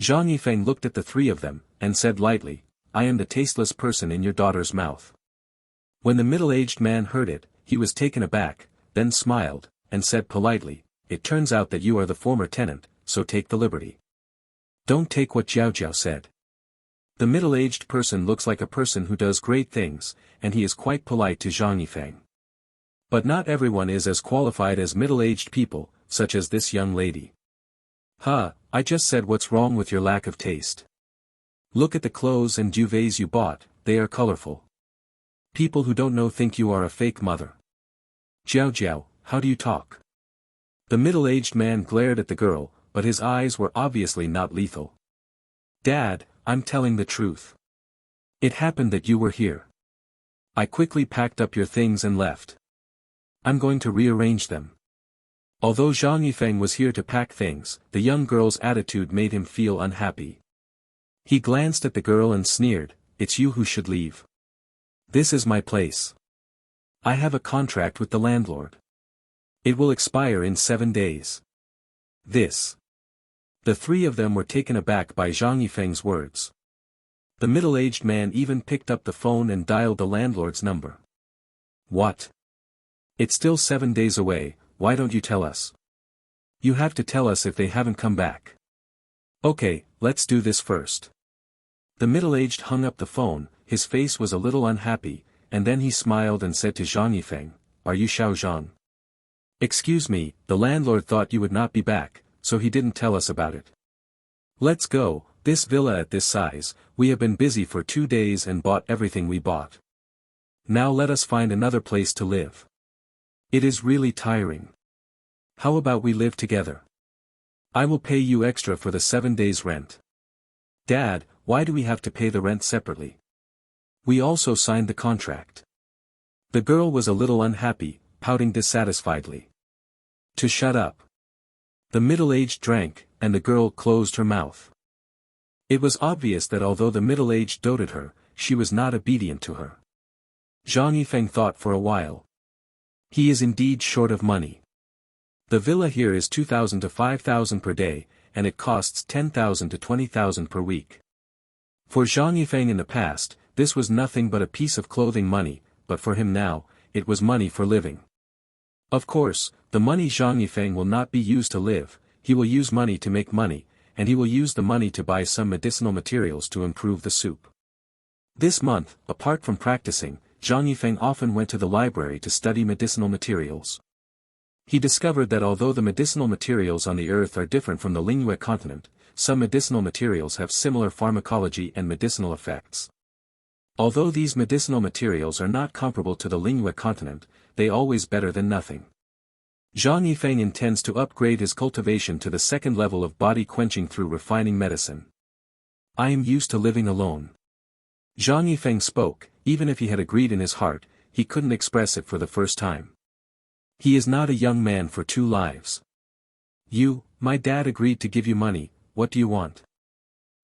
Zhang Yifeng looked at the 3 of them, and said lightly, I am the tasteless person in your daughter's mouth. When the middle-aged man heard it, he was taken aback, then smiled, and said politely, "It turns out that you are the former tenant, so take the liberty." "Don't take what Jiao Jiao said." The middle-aged person looks like a person who does great things, and he is quite polite to Zhang Yifeng. But not everyone is as qualified as middle-aged people, such as this young lady. I just said what's wrong with your lack of taste. Look at the clothes and duvets you bought, they are colorful. People who don't know think you are a fake mother. Jiao Jiao, how do you talk? The middle-aged man glared at the girl, but his eyes were obviously not lethal. Dad, I'm telling the truth. It happened that you were here. I quickly packed up your things and left. I'm going to rearrange them. Although Zhang Yifeng was here to pack things, the young girl's attitude made him feel unhappy. He glanced at the girl and sneered, "It's you who should leave. This is my place. I have a contract with the landlord. It will expire in 7 days. This." The three of them were taken aback by Zhang Yifeng's words. The middle-aged man even picked up the phone and dialed the landlord's number. "What? It's still 7 days away, why don't you tell us? You have to tell us if they haven't come back." "Okay, let's do this first." The middle-aged hung up the phone, his face was a little unhappy, and then he smiled and said to Zhang Yifeng, "Are you Xiao Zhang?" "Excuse me, the landlord thought you would not be back, so he didn't tell us about it. Let's go, this villa at this size, we have been busy for 2 days and bought everything we bought. Now let us find another place to live. It is really tiring. How about we live together? I will pay you extra for the 7 days' rent." "Dad, why do we have to pay the rent separately? We also signed the contract." The girl was a little unhappy, pouting dissatisfiedly. "To shut up." The middle-aged drank, and the girl closed her mouth. It was obvious that although the middle-aged doted her, she was not obedient to her. Zhang Yifeng thought for a while. He is indeed short of money. The villa here is 2,000 to 5,000 per day, and it costs 10,000 to 20,000 per week. For Zhang Yifeng in the past, this was nothing but a piece of clothing money, but for him now, it was money for living. Of course, the money Zhang Yifeng will not be used to live, he will use money to make money, and he will use the money to buy some medicinal materials to improve the soup. This month, apart from practicing, Zhang Yifeng often went to the library to study medicinal materials. He discovered that although the medicinal materials on the earth are different from the Lingyue continent, some medicinal materials have similar pharmacology and medicinal effects. Although these medicinal materials are not comparable to the Lingyue continent, they always better than nothing. Zhang Yifeng intends to upgrade his cultivation to the second level of body quenching through refining medicine. "I am used to living alone." Zhang Yifeng spoke, even if he had agreed in his heart, he couldn't express it for the first time. He is not a young man for 2 lives. My dad agreed to give you money, what do you want?"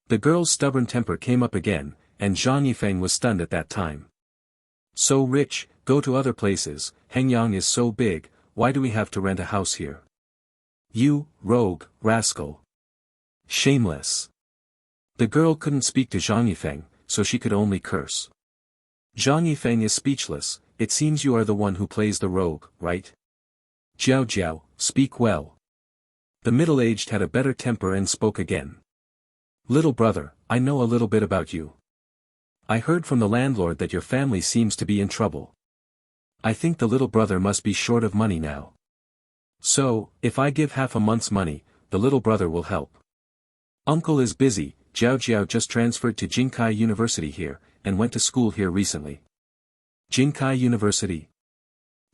The girl's stubborn temper came up again, and Zhang Yifeng was stunned at that time. "So rich, go to other places, Hengyang is so big, why do we have to rent a house here? You, rogue, rascal. Shameless." The girl couldn't speak to Zhang Yifeng, so she could only curse. Zhang Yifeng is speechless, "It seems you are the one who plays the rogue, right? Jiao Jiao, speak well." The middle-aged had a better temper and spoke again. "Little brother, I know a little bit about you. I heard from the landlord that your family seems to be in trouble. I think the little brother must be short of money now. So, if I give half a month's money, the little brother will help. Uncle is busy, Jiao Jiao just transferred to Jinkai University here, and went to school here recently." Jinkai University?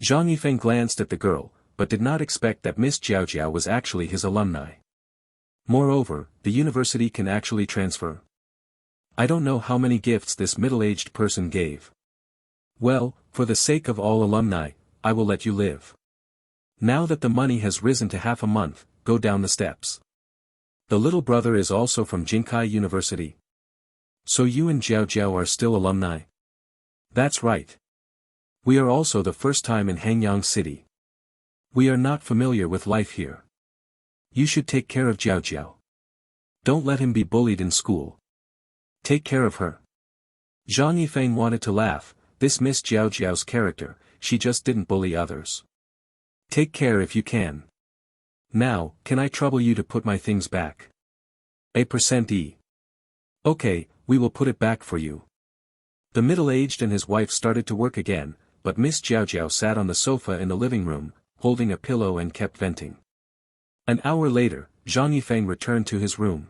Zhang Yifeng glanced at the girl, but did not expect that Miss Jiao Jiao was actually his alumni. Moreover, the university can actually transfer. I don't know how many gifts this middle-aged person gave. Well, for the sake of all alumni, I will let you live. Now that the money has risen to half a month, go down the steps. The little brother is also from Jinkai University. So you and Jiao Jiao are still alumni? That's right. We are also the first time in Hengyang City. We are not familiar with life here. You should take care of Jiao Jiao. Don't let him be bullied in school. Take care of her. Zhang Yifeng wanted to laugh, this Miss Jiao Jiao's character, she just didn't bully others. Take care if you can. Now, can I trouble you to put my things back? %E. Okay, we will put it back for you. The middle-aged and his wife started to work again, but Miss Jiao sat on the sofa in the living room, holding a pillow and kept venting. An hour later, Zhang Yifeng returned to his room.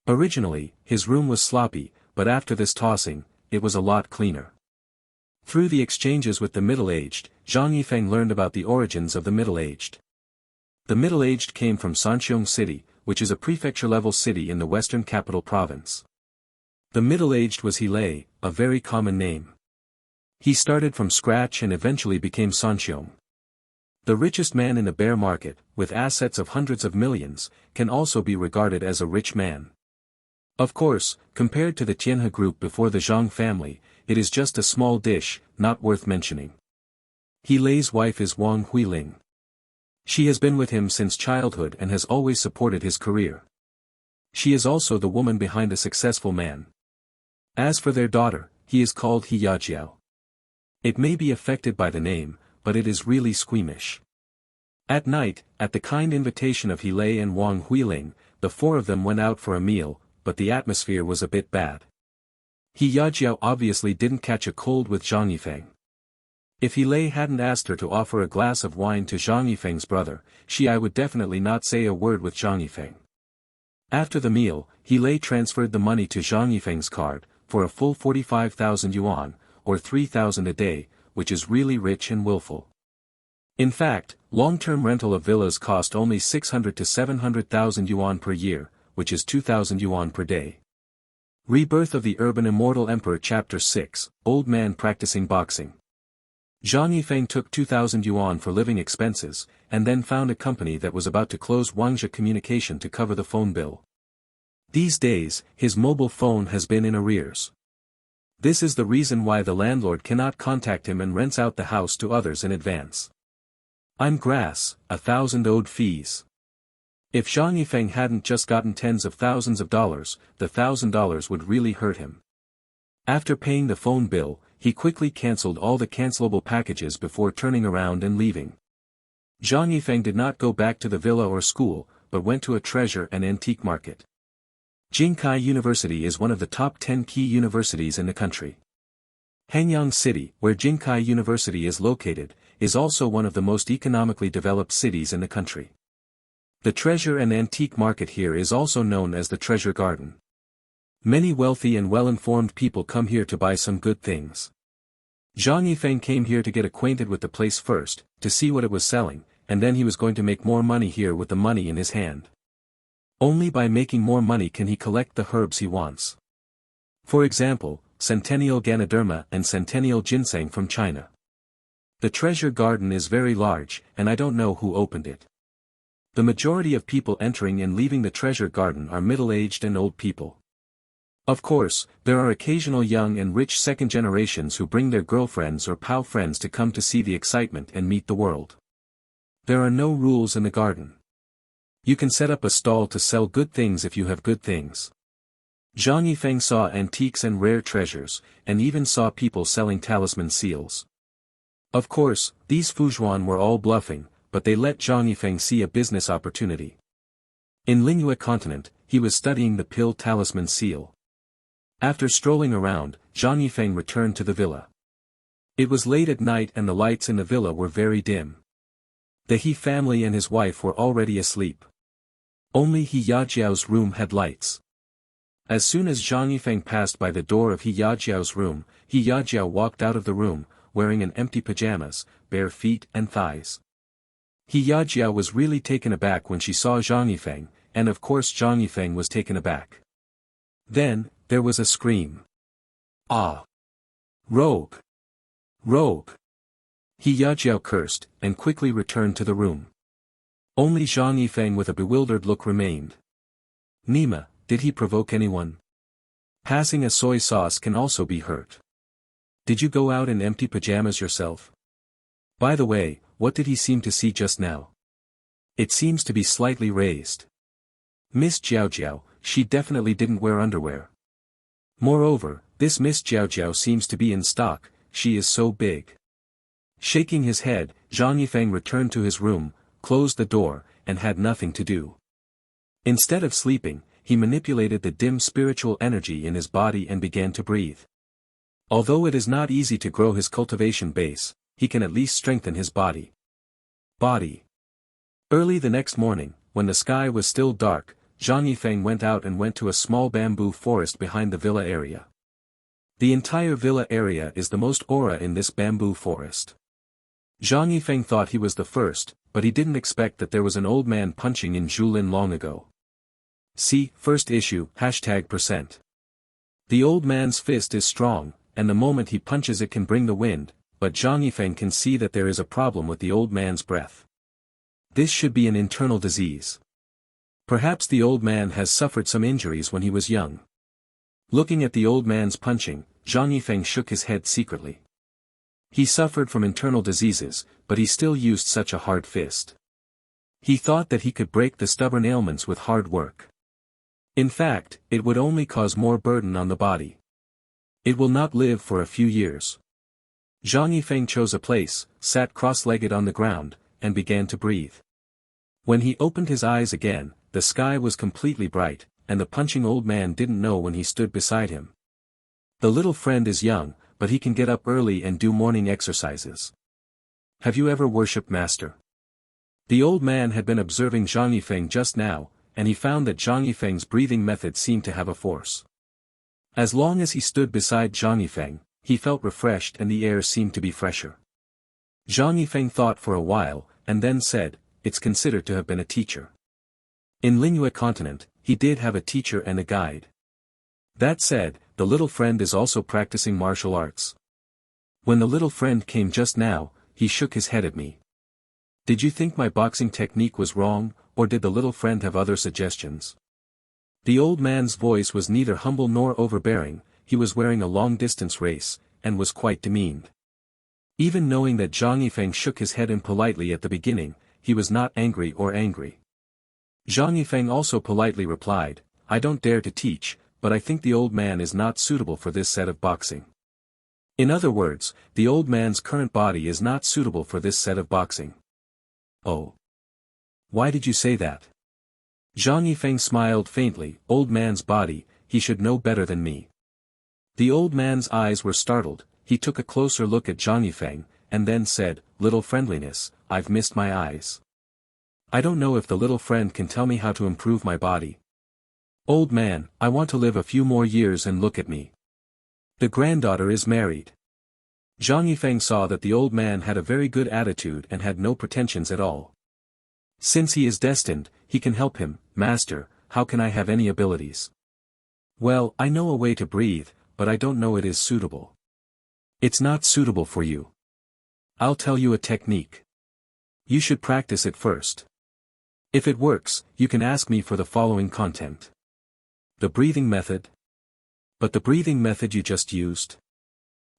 Originally, his room was sloppy, but after this tossing, it was a lot cleaner. Through the exchanges with the middle-aged, Zhang Yifeng learned about the origins of the middle-aged. The middle-aged came from Sanxiong City, which is a prefecture-level city in the western capital province. The middle-aged was He, a very common name. He started from scratch and eventually became Sanxiong. The richest man in the bear market, with assets of hundreds of millions, can also be regarded as a rich man. Of course, compared to the Tianhe group before the Zhang family, it is just a small dish, not worth mentioning. He Lei's wife is Wang Huiling. She has been with him since childhood and has always supported his career. She is also the woman behind a successful man. As for their daughter, he is called He Yajiao. It may be affected by the name, but it is really squeamish. At night, at the kind invitation of He Lei and Wang Huiling, the four of them went out for a meal, but the atmosphere was a bit bad. He Yajiao obviously didn't catch a cold with Zhang Yifeng. If He Lei hadn't asked her to offer a glass of wine to Zhang Yifeng's brother, I would definitely not say a word with Zhang Yifeng. After the meal, He Lei transferred the money to Zhang Yifeng's card, for a full 45,000 yuan, or 3,000 a day, which is really rich and willful. In fact, long-term rental of villas cost only 600 to 700,000 yuan per year, which is 2,000 yuan per day. Rebirth of the Urban Immortal Emperor Chapter 6, Old Man Practicing Boxing. Zhang Yifeng took 2,000 yuan for living expenses, and then found a company that was about to close Wangzhe Communication to cover the phone bill. These days, his mobile phone has been in arrears. This is the reason why the landlord cannot contact him and rents out the house to others in advance. I'm grass, 1,000 owed fees. If Zhang Yifeng hadn't just gotten tens of thousands of dollars, the $1,000 would really hurt him. After paying the phone bill, he quickly cancelled all the cancelable packages before turning around and leaving. Zhang Yifeng did not go back to the villa or school, but went to a treasure and antique market. Jinkai University is one of the top 10 key universities in the country. Hanyang City, where Jinkai University is located, is also one of the most economically developed cities in the country. The treasure and antique market here is also known as the Treasure Garden. Many wealthy and well-informed people come here to buy some good things. Zhang Yifeng came here to get acquainted with the place first, to see what it was selling, and then he was going to make more money here with the money in his hand. Only by making more money can he collect the herbs he wants. For example, Centennial Ganoderma and Centennial Ginseng from China. The treasure garden is very large, and I don't know who opened it. The majority of people entering and leaving the treasure garden are middle-aged and old people. Of course, there are occasional young and rich second generations who bring their girlfriends or pal friends to come to see the excitement and meet the world. There are no rules in the garden. You can set up a stall to sell good things if you have good things. Zhang Yifeng saw antiques and rare treasures, and even saw people selling talisman seals. Of course, these Fuzhuan were all bluffing, but they let Zhang Yifeng see a business opportunity. In Lingyue continent, he was studying the pill talisman seal. After strolling around, Zhang Yifeng returned to the villa. It was late at night and the lights in the villa were very dim. The He family and his wife were already asleep. Only He Yajiao's room had lights. As soon as Zhang Yifeng passed by the door of He Yajiao's room, He Yajiao walked out of the room, wearing an empty pajamas, bare feet and thighs. He Yajiao was really taken aback when she saw Zhang Yifeng, and of course Zhang Yifeng was taken aback. Then, there was a scream. Ah! Rogue! Rogue! He Yajiao cursed, and quickly returned to the room. Only Zhang Yifeng with a bewildered look remained. Nima, did he provoke anyone? Passing a soy sauce can also be hurt. Did you go out in empty pajamas yourself? By the way, what did he seem to see just now? It seems to be slightly raised. Miss Jiao, she definitely didn't wear underwear. Moreover, this Miss Jiao seems to be in stock, she is so big. Shaking his head, Zhang Yifeng returned to his room, closed the door, and had nothing to do. Instead of sleeping, he manipulated the dim spiritual energy in his body and began to breathe. Although it is not easy to grow his cultivation base, he can at least strengthen his body. Early the next morning, when the sky was still dark, Zhang Yifeng went out and went to a small bamboo forest behind the villa area. The entire villa area is the most aura in this bamboo forest. Zhang Yifeng thought he was the first, but he didn't expect that there was an old man punching in Julin long ago. See, first issue, #%. The old man's fist is strong, and the moment he punches it can bring the wind, but Zhang Yifeng can see that there is a problem with the old man's breath. This should be an internal disease. Perhaps the old man has suffered some injuries when he was young. Looking at the old man's punching, Zhang Yifeng shook his head secretly. He suffered from internal diseases, but he still used such a hard fist. He thought that he could break the stubborn ailments with hard work. In fact, it would only cause more burden on the body. It will not live for a few years. Zhang Yifeng chose a place, sat cross-legged on the ground, and began to breathe. When he opened his eyes again, the sky was completely bright, and the punching old man didn't know when he stood beside him. The little friend is young, but he can get up early and do morning exercises. Have you ever worshipped Master? The old man had been observing Zhang Yifeng just now, and he found that Zhang Yifeng's breathing method seemed to have a force. As long as he stood beside Zhang Yifeng, he felt refreshed and the air seemed to be fresher. Zhang Yifeng thought for a while, and then said, "It's considered to have been a teacher." In Lingua continent, he did have a teacher and a guide. That said, the little friend is also practicing martial arts. When the little friend came just now, he shook his head at me. Did you think my boxing technique was wrong, or did the little friend have other suggestions? The old man's voice was neither humble nor overbearing, he was wearing a long-distance race, and was quite demeaned. Even knowing that Zhang Yifeng shook his head impolitely at the beginning, he was not angry. Zhang Yifeng also politely replied, "I don't dare to teach, but I think the old man is not suitable for this set of boxing." In other words, the old man's current body is not suitable for this set of boxing. Oh. Why did you say that? Zhang Yifeng smiled faintly, "Old man's body, he should know better than me." The old man's eyes were startled, he took a closer look at Zhang Yifeng, and then said, "Little friendliness, I've missed my eyes. I don't know if the little friend can tell me how to improve my body. Old man, I want to live a few more years and look at me. The granddaughter is married." Zhang Yifeng saw that the old man had a very good attitude and had no pretensions at all. Since he is destined, he can help him. "Master, how can I have any abilities?" "Well, I know a way to breathe, but I don't know it is suitable." "It's not suitable for you. I'll tell you a technique. You should practice it first. If it works, you can ask me for the following content." "The breathing method?" "But the breathing method you just used?"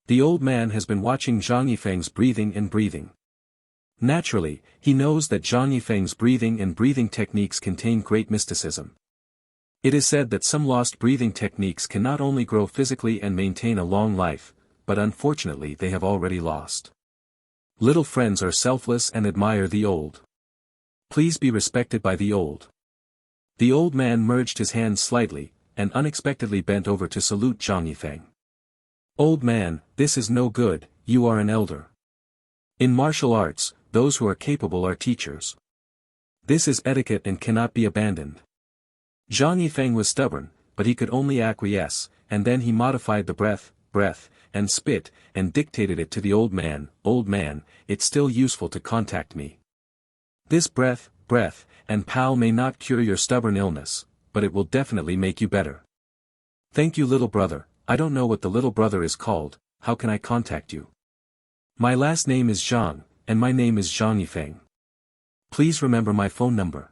The old man has been watching Zhang Yifeng's breathing. Naturally, he knows that Zhang Yifeng's breathing techniques contain great mysticism. It is said that some lost breathing techniques can not only grow physically and maintain a long life, but unfortunately they have already lost. Little friends are selfless and admire the old. Please be respected by the old. The old man merged his hands slightly, and unexpectedly bent over to salute Zhang Yifeng. "Old man, this is no good, you are an elder. In martial arts, those who are capable are teachers. This is etiquette and cannot be abandoned." Zhang Yifeng was stubborn, but he could only acquiesce, and then he modified the breath, and spit, and dictated it to the old man. "Old man, it's still useful to contact me. This breath, and pal may not cure your stubborn illness, but it will definitely make you better. Thank you little brother, I don't know what the little brother is called, how can I contact you?" "My last name is Zhang, and my name is Zhang Yifeng. Please remember my phone number."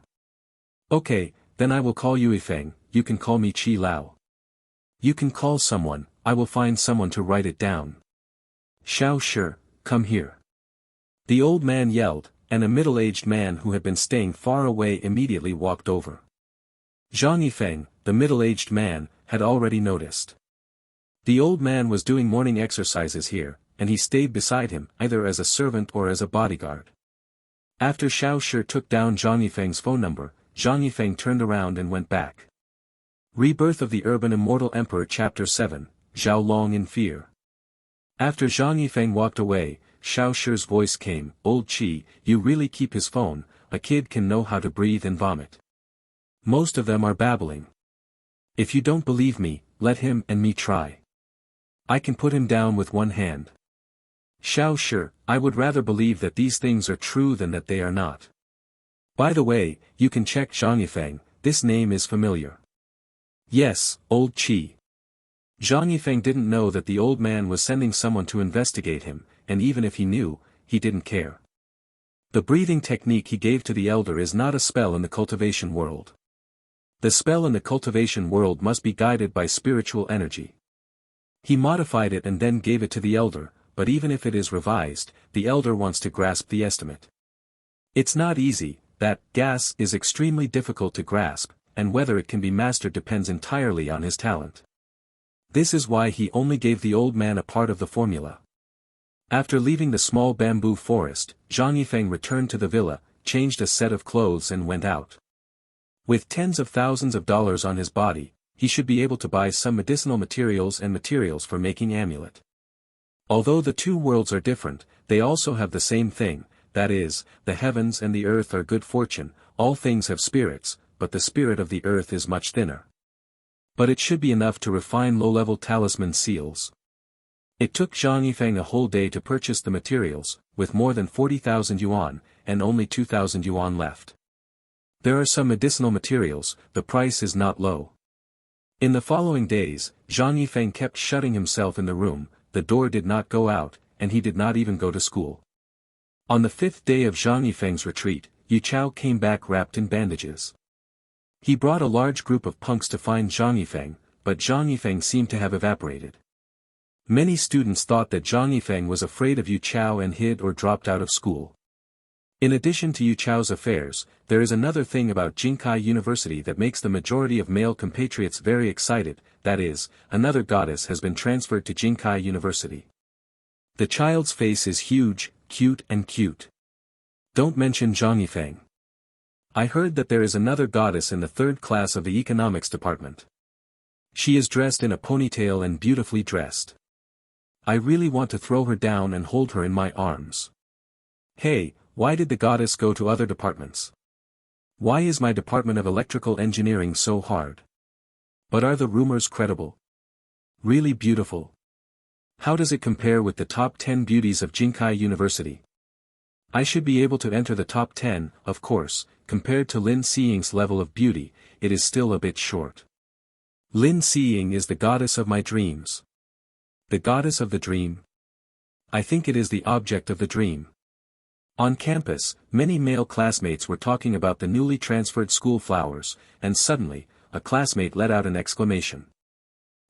"Okay, then I will call you Yifeng, you can call me Chi Lao." "You can call someone, I will find someone to write it down." "Xiao Shi, come here." The old man yelled, and a middle-aged man who had been staying far away immediately walked over. Zhang Yifeng, the middle-aged man, had already noticed. The old man was doing morning exercises here, and he stayed beside him, either as a servant or as a bodyguard. After Xiao Shi took down Zhang Yifeng's phone number, Zhang Yifeng turned around and went back. Rebirth of the Urban Immortal Emperor Chapter 7, Zhao Long in Fear. After Zhang Yifeng walked away, Xiao Shi's voice came, "Old Qi, you really keep his phone, a kid can know how to breathe and vomit. Most of them are babbling. If you don't believe me, let him and me try. I can put him down with one hand." Xiao Shi, I would rather believe that these things are true than that they are not. By the way, you can check Zhang Yifeng, this name is familiar. Yes, Old Qi. Zhang Yifeng didn't know that the old man was sending someone to investigate him, and even if he knew, he didn't care. The breathing technique he gave to the elder is not a spell in the cultivation world. The spell in the cultivation world must be guided by spiritual energy. He modified it and then gave it to the elder, but even if it is revised, the elder wants to grasp the estimate. It's not easy, that gas is extremely difficult to grasp, and whether it can be mastered depends entirely on his talent. This is why he only gave the old man a part of the formula. After leaving the small bamboo forest, Zhang Yifeng returned to the villa, changed a set of clothes and went out. With tens of thousands of dollars on his body, he should be able to buy some medicinal materials and materials for making amulet. Although the two worlds are different, they also have the same thing, that is, the heavens and the earth are good fortune, all things have spirits, but the spirit of the earth is much thinner. But it should be enough to refine low-level talisman seals. It took Zhang Yifeng a whole day to purchase the materials, with more than 40,000 yuan, and only 2,000 yuan left. There are some medicinal materials, the price is not low. In the following days, Zhang Yifeng kept shutting himself in the room, the door did not go out, and he did not even go to school. On the 5th day of Zhang Yifeng's retreat, Yu Chao came back wrapped in bandages. He brought a large group of punks to find Zhang Yifeng, but Zhang Yifeng seemed to have evaporated. Many students thought that Zhang Yifeng was afraid of Yu Chao and hid or dropped out of school. In addition to Yu Chao's affairs, there is another thing about Jinkai University that makes the majority of male compatriots very excited, that is, another goddess has been transferred to Jinkai University. The child's face is huge, cute and cute. Don't mention Zhang Yifeng. I heard that there is another goddess in the 3rd class of the economics department. She is dressed in a ponytail and beautifully dressed. I really want to throw her down and hold her in my arms. Hey, why did the goddess go to other departments? Why is my department of electrical engineering so hard? But are the rumors credible? Really beautiful? How does it compare with the top 10 beauties of Jinkai University? I should be able to enter the top 10, of course. Compared to Lin Xiying's level of beauty, it is still a bit short. Lin Xiying is the goddess of my dreams. The goddess of the dream? I think it is the object of the dream. On campus, many male classmates were talking about the newly transferred school flowers, and suddenly, a classmate let out an exclamation.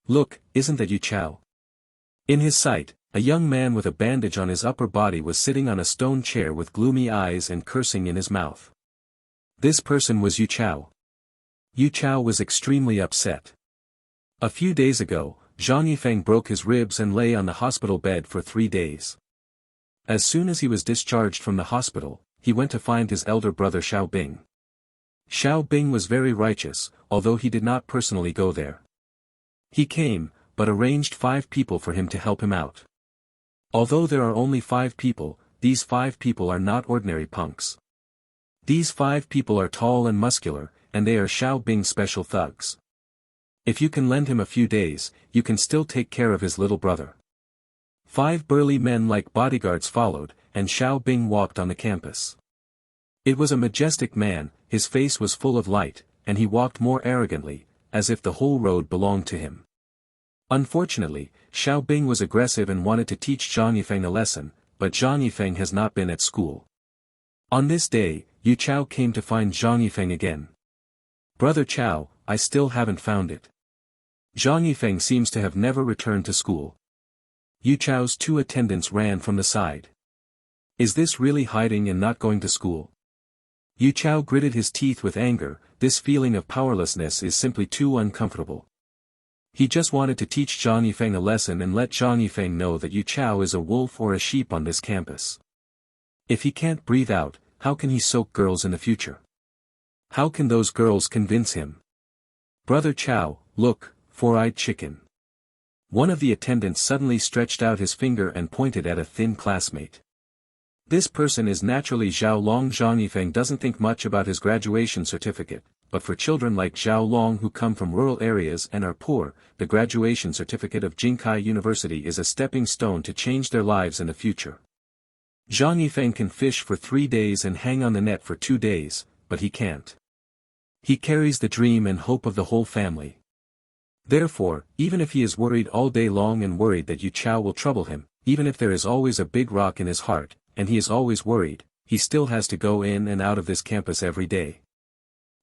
Look, isn't that Yu Chao? In his sight, a young man with a bandage on his upper body was sitting on a stone chair with gloomy eyes and cursing in his mouth. This person was Yu Chao. Yu Chao was extremely upset. A few days ago, Zhang Yifeng broke his ribs and lay on the hospital bed for 3 days. As soon as he was discharged from the hospital, he went to find his elder brother Xiao Bing. Xiao Bing was very righteous, although he did not personally go there. He came, but arranged 5 people for him to help him out. Although there are only 5 people, these 5 people are not ordinary punks. These 5 people are tall and muscular, and they are Xiao Bing's special thugs. If you can lend him a few days, you can still take care of his little brother. 5 burly men like bodyguards followed, and Xiao Bing walked on the campus. It was a majestic man, his face was full of light, and he walked more arrogantly, as if the whole road belonged to him. Unfortunately, Xiao Bing was aggressive and wanted to teach Zhang Yifeng a lesson, but Zhang Yifeng has not been at school. On this day, Yu Chao came to find Zhang Yifeng again. Brother Chao, I still haven't found it. Zhang Yifeng seems to have never returned to school. Yu Chao's 2 attendants ran from the side. Is this really hiding and not going to school? Yu Chao gritted his teeth with anger, this feeling of powerlessness is simply too uncomfortable. He just wanted to teach Zhang Yifeng a lesson and let Zhang Yifeng know that Yu Chao is a wolf or a sheep on this campus. If he can't breathe out, how can he soak girls in the future? How can those girls convince him? Brother Chow, look, four-eyed chicken. One of the attendants suddenly stretched out his finger and pointed at a thin classmate. This person is naturally Zhao Long. Zhang Yifeng doesn't think much about his graduation certificate, but for children like Zhao Long who come from rural areas and are poor, the graduation certificate of Jinkai University is a stepping stone to change their lives in the future. Zhang Yifeng can fish for 3 days and hang on the net for 2 days, but he can't. He carries the dream and hope of the whole family. Therefore, even if he is worried all day long and worried that Yu Chao will trouble him, even if there is always a big rock in his heart, and he is always worried, he still has to go in and out of this campus every day.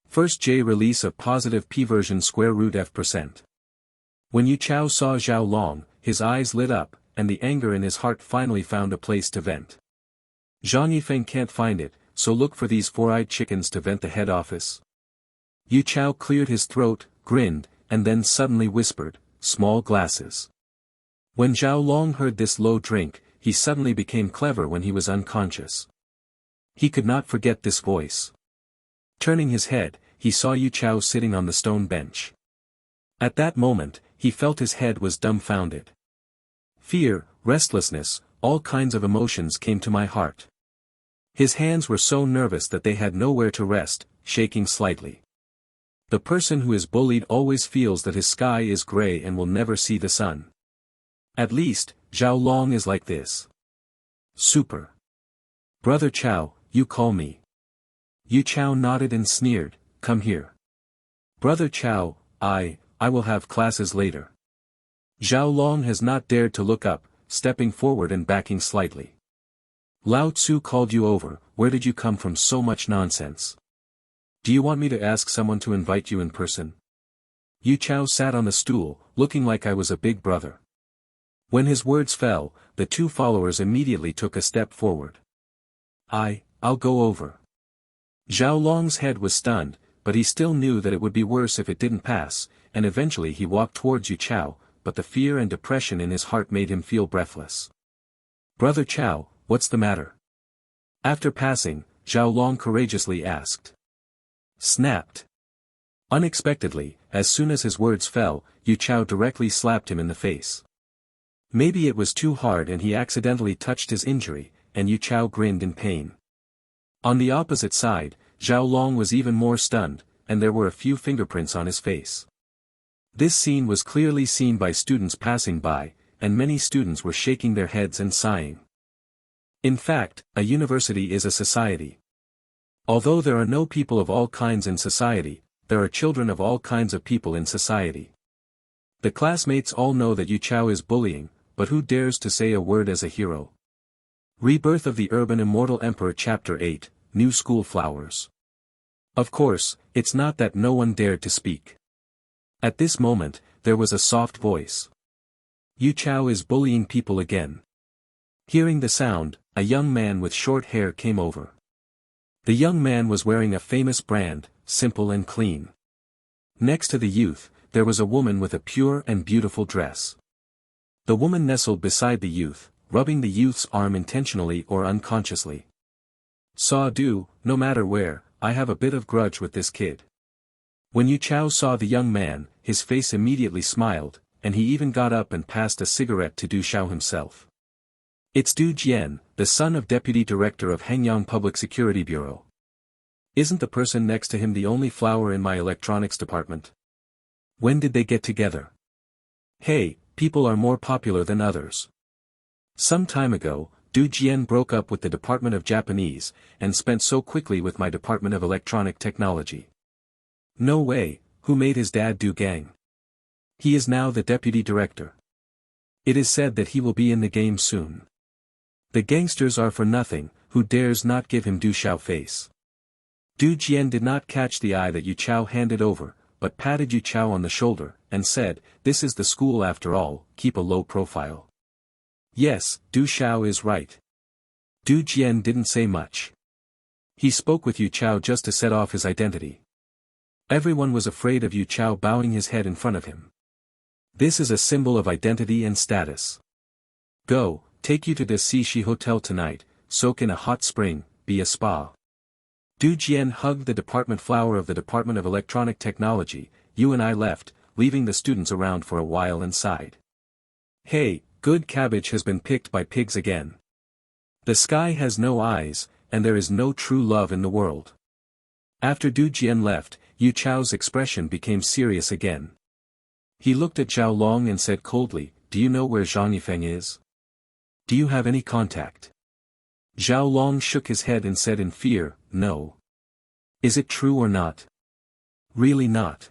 First J release of positive p version square root f%. When Yu Chao saw Zhao Long, his eyes lit up, and the anger in his heart finally found a place to vent. Zhang Yifeng can't find it, so look for these four-eyed chickens to vent the head office. Yu Chao cleared his throat, grinned, and then suddenly whispered, small glasses. When Zhao Long heard this low drink, he suddenly became clever when he was unconscious. He could not forget this voice. Turning his head, he saw Yu Chao sitting on the stone bench. At that moment, he felt his head was dumbfounded. Fear, restlessness, all kinds of emotions came to my heart. His hands were so nervous that they had nowhere to rest, shaking slightly. The person who is bullied always feels that his sky is gray and will never see the sun. At least, Zhao Long is like this. Super. Brother Chow, you call me. Yu Chao nodded and sneered, come here. Brother Chow, I will have classes later. Zhao Long has not dared to look up, stepping forward and backing slightly. Lao Tzu called you over, where did you come from so much nonsense? Do you want me to ask someone to invite you in person? Yu Chao sat on the stool, looking like I was a big brother. When his words fell, the two followers immediately took a step forward. I'll go over. Zhao Long's head was stunned, but he still knew that it would be worse if it didn't pass, and eventually he walked towards Yu Chao, but the fear and depression in his heart made him feel breathless. Brother Chow, what's the matter? After passing, Zhao Long courageously asked. Snapped. Unexpectedly, as soon as his words fell, Yu Chao directly slapped him in the face. Maybe it was too hard and he accidentally touched his injury, and Yu Chao grinned in pain. On the opposite side, Zhao Long was even more stunned, and there were a few fingerprints on his face. This scene was clearly seen by students passing by, and many students were shaking their heads and sighing. In fact, a university is a society. Although there are no people of all kinds in society, there are children of all kinds of people in society. The classmates all know that Yu Chao is bullying, but who dares to say a word as a hero? Rebirth of the Urban Immortal Emperor Chapter 8, New School Flowers. Of course, it's not that no one dared to speak. At this moment, there was a soft voice. Yu Chao is bullying people again. Hearing the sound, a young man with short hair came over. The young man was wearing a famous brand, simple and clean. Next to the youth, there was a woman with a pure and beautiful dress. The woman nestled beside the youth, rubbing the youth's arm intentionally or unconsciously. Saw-do, no matter where, I have a bit of grudge with this kid. When Yu Chao saw the young man, his face immediately smiled, and he even got up and passed a cigarette to Du Xiao himself. It's Du Jian, the son of Deputy Director of Hengyang Public Security Bureau. Isn't the person next to him the only flower in my electronics department? When did they get together? Hey, people are more popular than others. Some time ago, Du Jian broke up with the Department of Japanese, and spent so quickly with my Department of Electronic Technology. No way, who made his dad do gang? He is now the Deputy Director. It is said that he will be in the game soon. The gangsters are for nothing, who dares not give him Du Xiao face? Du Jian did not catch the eye that Yu Chao handed over, but patted Yu Chao on the shoulder, and said, this is the school after all, keep a low profile. Yes, Du Xiao is right. Du Jian didn't say much. He spoke with Yu Chao just to set off his identity. Everyone was afraid of Yu Chao bowing his head in front of him. This is a symbol of identity and status. Go, take you to the Shishi Hotel tonight, soak in a hot spring, be a spa. Du Jian hugged the department flower of the Department of Electronic Technology. You and I left, leaving the students around for a while and sighed. Hey, good cabbage has been picked by pigs again. The sky has no eyes, and there is no true love in the world. After Du Jian left, Yu Chao's expression became serious again. He looked at Zhao Long and said coldly, do you know where Zhang Yifeng is? Do you have any contact? Zhao Long shook his head and said in fear, no. Is it true or not? Really not.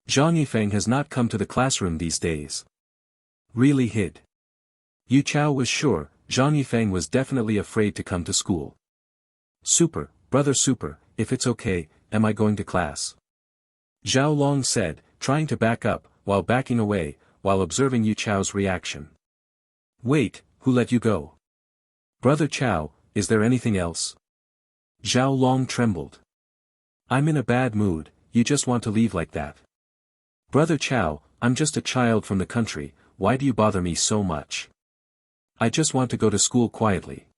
Zhang Yifeng has not come to the classroom these days. Really hid. Yu Chao was sure, Zhang Yifeng was definitely afraid to come to school. Super, brother super, if it's okay, am I going to class? Zhao Long said, trying to back up, while backing away, while observing Yu Chao's reaction. Wait, who let you go? Brother Chao, is there anything else? Zhao Long trembled. I'm in a bad mood, you just want to leave like that. Brother Chao, I'm just a child from the country, why do you bother me so much? I just want to go to school quietly.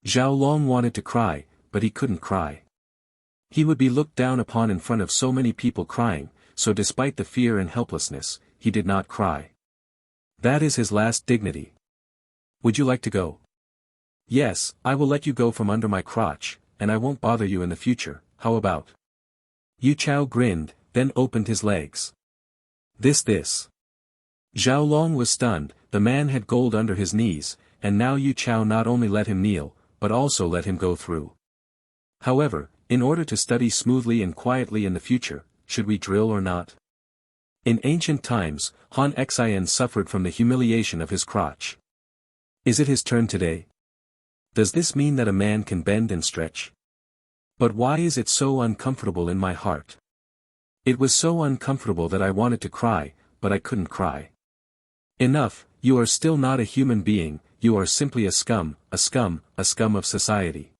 Zhao Long wanted to cry, but he couldn't cry. He would be looked down upon in front of so many people crying, so despite the fear and helplessness, he did not cry. That is his last dignity. Would you like to go? Yes, I will let you go from under my crotch, and I won't bother you in the future, how about? Yu Chao grinned, then opened his legs. This. Zhao Long was stunned, the man had gold under his knees, and now Yu Chao not only let him kneel, but also let him go through. However, in order to study smoothly and quietly in the future, should we drill or not? In ancient times, Han Xian suffered from the humiliation of his crotch. Is it his turn today? Does this mean that a man can bend and stretch? But why is it so uncomfortable in my heart? It was so uncomfortable that I wanted to cry, but I couldn't cry. Enough, you are still not a human being, you are simply a scum of society.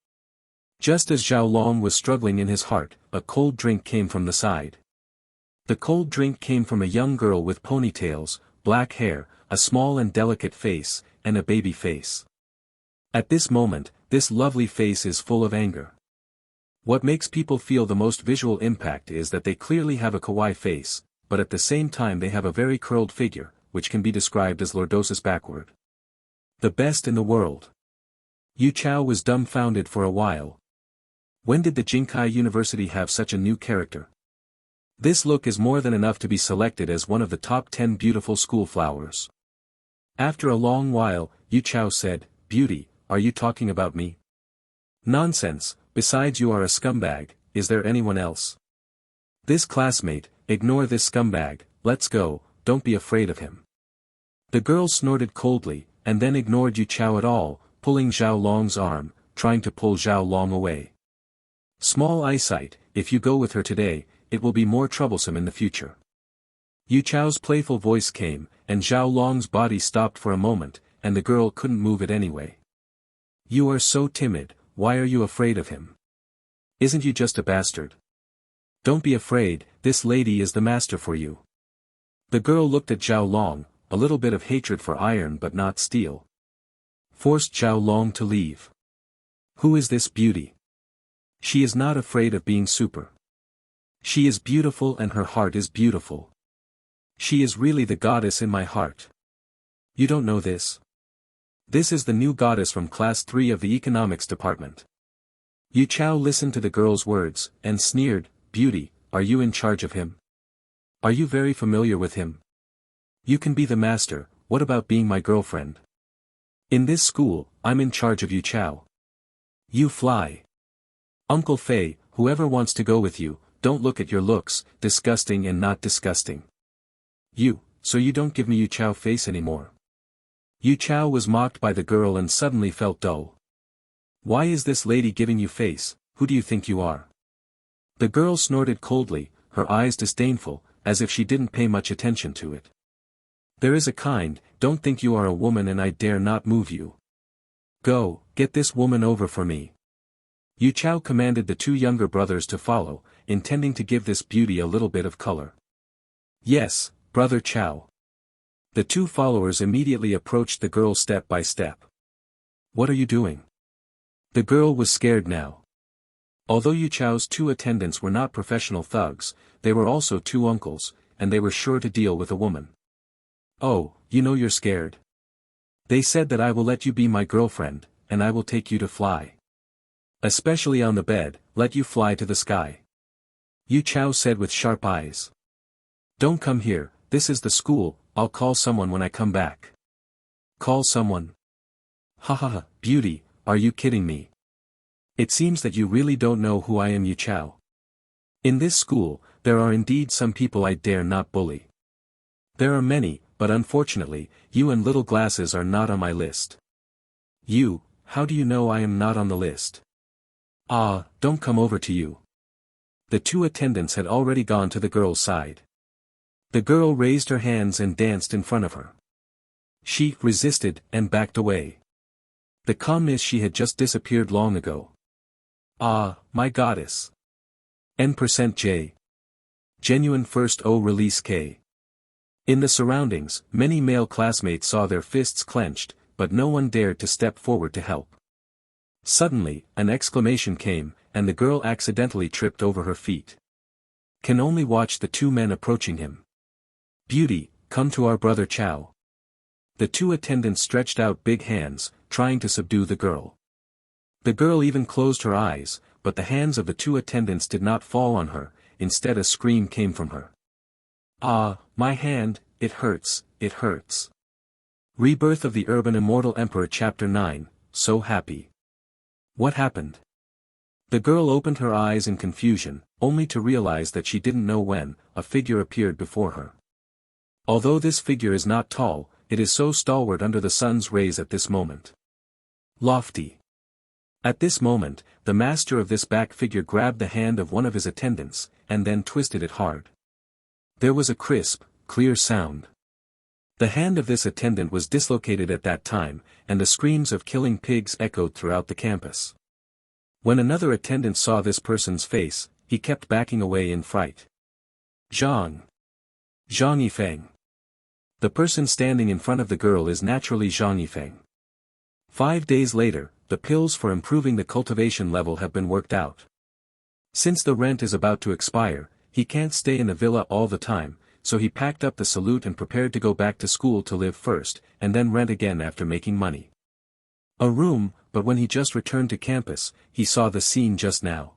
Just as Zhao Long was struggling in his heart, a cold drink came from the side. The cold drink came from a young girl with ponytails, black hair, a small and delicate face, and a baby face. At this moment, this lovely face is full of anger. What makes people feel the most visual impact is that they clearly have a kawaii face, but at the same time they have a very curled figure, which can be described as lordosis backward. The best in the world. Yu Chao was dumbfounded for a while. When did the Jinkai University have such a new character? This look is more than enough to be selected as one of the top 10 beautiful school flowers. After a long while, Yu Chao said, Beauty, are you talking about me? Nonsense, besides you are a scumbag, is there anyone else? This classmate, ignore this scumbag, let's go, don't be afraid of him. The girl snorted coldly, and then ignored Yu Chao at all, pulling Zhao Long's arm, trying to pull Zhao Long away. Small eyesight, if you go with her today, it will be more troublesome in the future. Yu Chao's playful voice came, and Zhao Long's body stopped for a moment, and the girl couldn't move it anyway. You are so timid, why are you afraid of him? Isn't you just a bastard? Don't be afraid, this lady is the master for you. The girl looked at Zhao Long, a little bit of hatred for iron but not steel. Forced Zhao Long to leave. Who is this beauty? She is not afraid of being super. She is beautiful and her heart is beautiful. She is really the goddess in my heart. You don't know this? This is the new goddess from class 3 of the economics department. Yu Chao listened to the girl's words, and sneered, Beauty, are you in charge of him? Are you very familiar with him? You can be the master, what about being my girlfriend? In this school, I'm in charge of Yu Chao. You fly. Uncle Fei, whoever wants to go with you, don't look at your looks, disgusting and not disgusting. So you don't give me Yu Chao face anymore. Yu Chao was mocked by the girl and suddenly felt dull. Why is this lady giving you face, who do you think you are? The girl snorted coldly, her eyes disdainful, as if she didn't pay much attention to it. There is a kind, don't think you are a woman and I dare not move you. Go, get this woman over for me. Yu Chao commanded the two younger brothers to follow, intending to give this beauty a little bit of color. Yes, Brother Chao. The two followers immediately approached the girl step by step. What are you doing? The girl was scared now. Although Yu Chao's two attendants were not professional thugs, they were also two uncles, and they were sure to deal with a woman. Oh, you know you're scared. They said that I will let you be my girlfriend, and I will take you to fly. Especially on the bed, let you fly to the sky. Yu Chao said with sharp eyes. Don't come here, this is the school, I'll call someone when I come back. Call someone? Ha ha ha, beauty, are you kidding me? It seems that you really don't know who I am, Yu Chao. In this school, there are indeed some people I dare not bully. There are many, but unfortunately, you and Little Glasses are not on my list. You, how do you know I am not on the list? Ah, don't come over to you. The two attendants had already gone to the girl's side. The girl raised her hands and danced in front of her. She resisted and backed away. The calmness she had just disappeared long ago. Ah, my goddess. N%J. Genuine first O release K. In the surroundings, many male classmates saw their fists clenched, but no one dared to step forward to help. Suddenly, an exclamation came, and the girl accidentally tripped over her feet. Can only watch the two men approaching him. Beauty, come to our brother Chao. The two attendants stretched out big hands, trying to subdue the girl. The girl even closed her eyes, but the hands of the two attendants did not fall on her, instead a scream came from her. Ah, my hand, it hurts, it hurts. Rebirth of the Urban Immortal Emperor Chapter 9, so happy. What happened? The girl opened her eyes in confusion, only to realize that she didn't know when, a figure appeared before her. Although this figure is not tall, it is so stalwart under the sun's rays at this moment. Lofty. At this moment, the master of this back figure grabbed the hand of one of his attendants, and then twisted it hard. There was a crisp, clear sound. The hand of this attendant was dislocated at that time, and the screams of killing pigs echoed throughout the campus. When another attendant saw this person's face, he kept backing away in fright. Zhang Yifeng. The person standing in front of the girl is naturally Zhang Yifeng. 5 days later, the pills for improving the cultivation level have been worked out. Since the rent is about to expire, he can't stay in the villa all the time, so he packed up the salute and prepared to go back to school to live first, and then rent again after making money. A room, but when he just returned to campus, he saw the scene just now.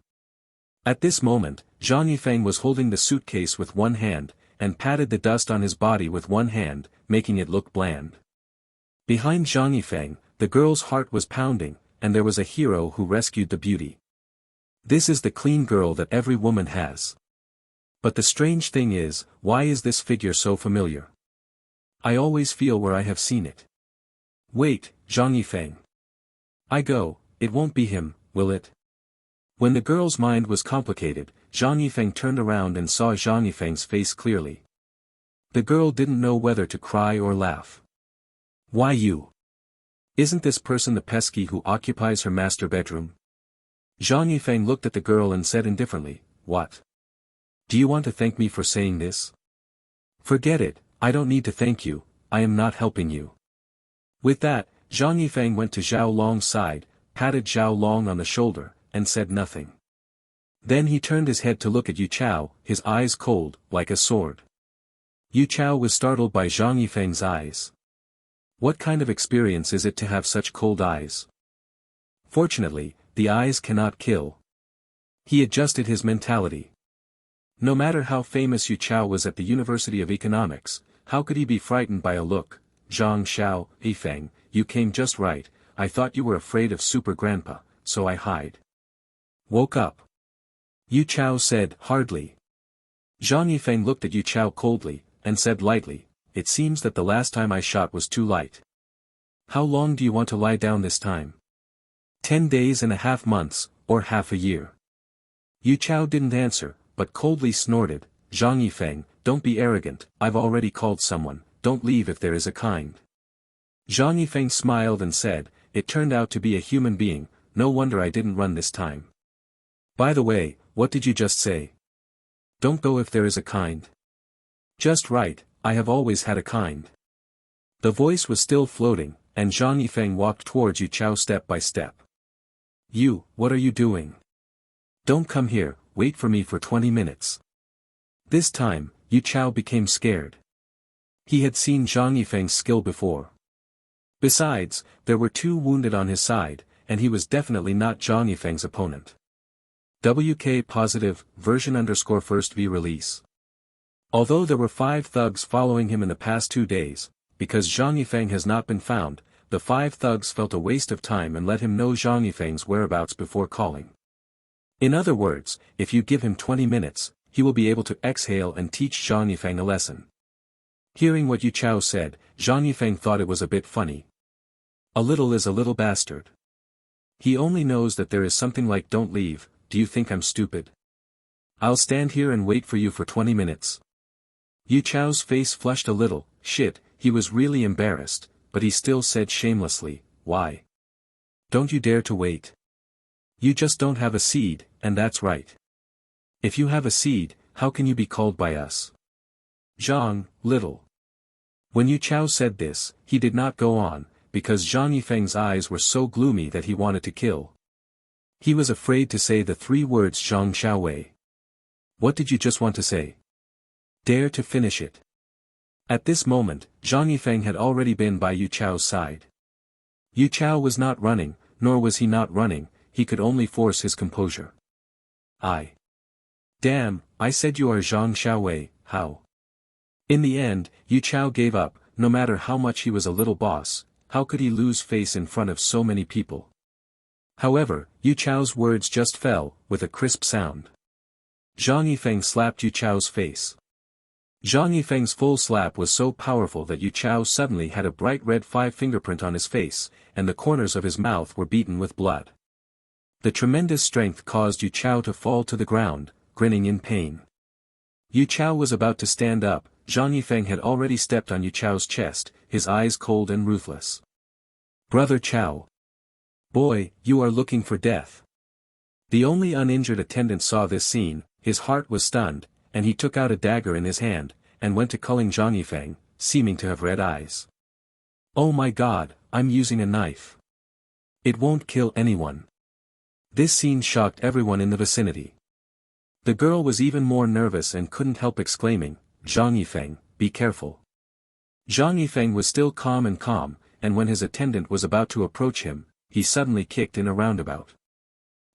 At this moment, Zhang Yifeng was holding the suitcase with one hand, and patted the dust on his body with one hand, making it look bland. Behind Zhang Yifeng, the girl's heart was pounding, and there was a hero who rescued the beauty. This is the clean girl that every woman has. But the strange thing is, why is this figure so familiar? I always feel where I have seen it. Wait, Zhang Yifeng. It won't be him, will it? When the girl's mind was complicated, Zhang Yifeng turned around and saw Zhang Yifeng's face clearly. The girl didn't know whether to cry or laugh. Why you? Isn't this person the pesky who occupies her master bedroom? Zhang Yifeng looked at the girl and said indifferently, What? Do you want to thank me for saying this? Forget it, I don't need to thank you, I am not helping you. With that, Zhang Yifeng went to Zhao Long's side, patted Zhao Long on the shoulder, and said nothing. Then he turned his head to look at Yu Chao, his eyes cold, like a sword. Yu Chao was startled by Zhang Yifeng's eyes. What kind of experience is it to have such cold eyes? Fortunately, the eyes cannot kill. He adjusted his mentality. No matter how famous Yu Chao was at the University of Economics, how could he be frightened by a look? Zhang Yifeng, you came just right, I thought you were afraid of Super Grandpa, so I hide. Woke up. Yu Chao said hardly. Zhang Yifeng looked at Yu Chao coldly, and said lightly, It seems that the last time I shot was too light. How long do you want to lie down this time? 10 days and a half months, or half a year. Yu Chao didn't answer, but coldly snorted, Zhang Yifeng, don't be arrogant, I've already called someone, don't leave if there is a kind. Zhang Yifeng smiled and said, It turned out to be a human being, no wonder I didn't run this time. By the way, what did you just say? Don't go if there is a kind. Just right, I have always had a kind. The voice was still floating, and Zhang Yifeng walked towards Yu Chao step by step. You, what are you doing? Don't come here, wait for me for 20 minutes. This time, Yu Chao became scared. He had seen Zhang Yifeng's skill before. Besides, there were 2 wounded on his side, and he was definitely not Zhang Yifeng's opponent. WK positive, version_1v release. Although there were 5 thugs following him in the past 2 days, because Zhang Yifeng has not been found, the 5 thugs felt a waste of time and let him know Zhang Yifeng's whereabouts before calling. In other words, if you give him 20 minutes, he will be able to exhale and teach Zhang Yifeng a lesson. Hearing what Yu Chao said, Zhang Yifeng thought it was a bit funny. A little is a little bastard. He only knows that there is something like don't leave, do you think I'm stupid? I'll stand here and wait for you for 20 minutes. Yu Chao's face flushed a little, shit, he was really embarrassed, but he still said shamelessly, why? Don't you dare to wait. You just don't have a seed, and that's right. If you have a seed, how can you be called by us? Zhang, little. When Yu Chao said this, he did not go on, because Zhang Yifeng's eyes were so gloomy that he wanted to kill. He was afraid to say the 3 words Zhang Xiaowei. What did you just want to say? Dare to finish it. At this moment, Zhang Yifeng had already been by Yu Chao's side. Yu Chao was not running, nor was he not running, he could only force his composure. Damn, I said you are Zhang Xiaowei, how? In the end, Yu Chao gave up, no matter how much he was a little boss, how could he lose face in front of so many people? However, Yu Chao's words just fell, with a crisp sound. Zhang Yifeng slapped Yu Chao's face. Zhang Yifeng's full slap was so powerful that Yu Chao suddenly had a bright red 5 fingerprint on his face, and the corners of his mouth were beaten with blood. The tremendous strength caused Yu Chao to fall to the ground, grinning in pain. Yu Chao was about to stand up, Zhang Yifeng had already stepped on Yu Chao's chest, his eyes cold and ruthless. Brother Chao. Boy, you are looking for death. The only uninjured attendant saw this scene, his heart was stunned, and he took out a dagger in his hand, and went to culling Zhang Yifeng, seeming to have red eyes. Oh my god, I'm using a knife. It won't kill anyone. This scene shocked everyone in the vicinity. The girl was even more nervous and couldn't help exclaiming, Zhang Yifeng, be careful. Zhang Yifeng was still calm, and when his attendant was about to approach him, he suddenly kicked in a roundabout.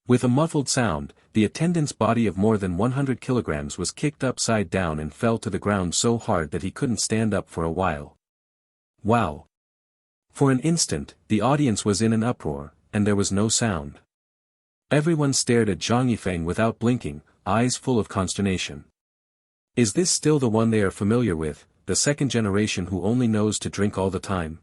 With a muffled sound, the attendant's body of more than 100 kilograms was kicked upside down and fell to the ground so hard that he couldn't stand up for a while. Wow! For an instant, the audience was in an uproar, and there was no sound. Everyone stared at Zhang Yifeng without blinking, eyes full of consternation. Is this still the one they are familiar with, the second generation who only knows to drink all the time?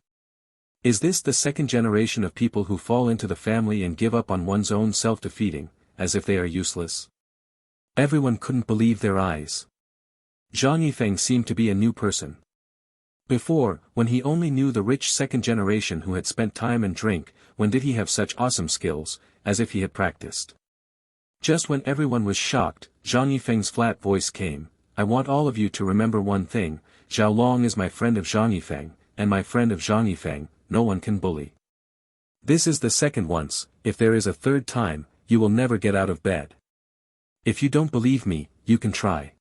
Is this the second generation of people who fall into the family and give up on one's own self-defeating, as if they are useless? Everyone couldn't believe their eyes. Zhang Yifeng seemed to be a new person. Before, when he only knew the rich second generation who had spent time and drink, when did he have such awesome skills, as if he had practiced? Just when everyone was shocked, Zhang Yifeng's flat voice came, I want all of you to remember one thing, Zhao Long is my friend of Zhang Yifeng, and my friend of Zhang Yifeng, no one can bully. This is the second once, if there is a third time, you will never get out of bed. If you don't believe me, you can try.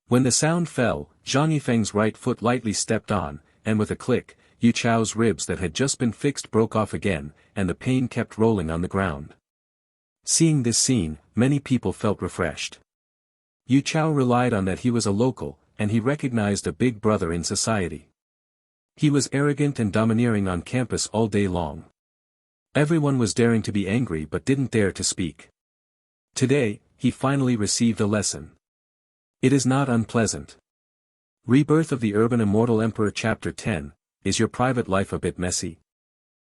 When the sound fell, Zhang Yifeng's right foot lightly stepped on, and with a click, Yu Chao's ribs that had just been fixed broke off again, and the pain kept rolling on the ground. Seeing this scene, many people felt refreshed. Yu Chao relied on that he was a local, and he recognized a big brother in society. He was arrogant and domineering on campus all day long. Everyone was daring to be angry but didn't dare to speak. Today, he finally received a lesson. It is not unpleasant. Rebirth of the Urban Immortal Emperor Chapter 10, Is your private life a bit messy?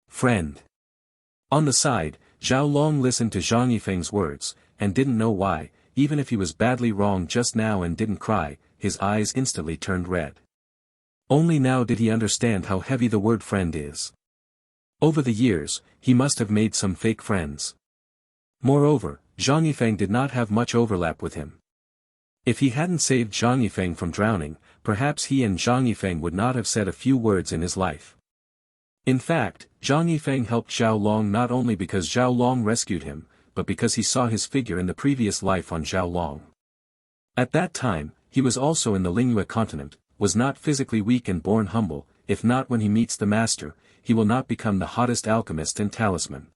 Friend. On the side, Zhao Long listened to Zhang Yifeng's words, and didn't know why, even if he was badly wrong just now and didn't cry, his eyes instantly turned red. Only now did he understand how heavy the word friend is. Over the years, he must have made some fake friends. Moreover, Zhang Yifeng did not have much overlap with him. If he hadn't saved Zhang Yifeng from drowning, perhaps he and Zhang Yifeng would not have said a few words in his life. In fact, Zhang Yifeng helped Zhao Long not only because Zhao Long rescued him, but because he saw his figure in the previous life on Zhao Long. At that time, he was also in the Lingyue continent, was not physically weak and born humble. If not, when he meets the master, he will not become the hottest alchemist and talisman.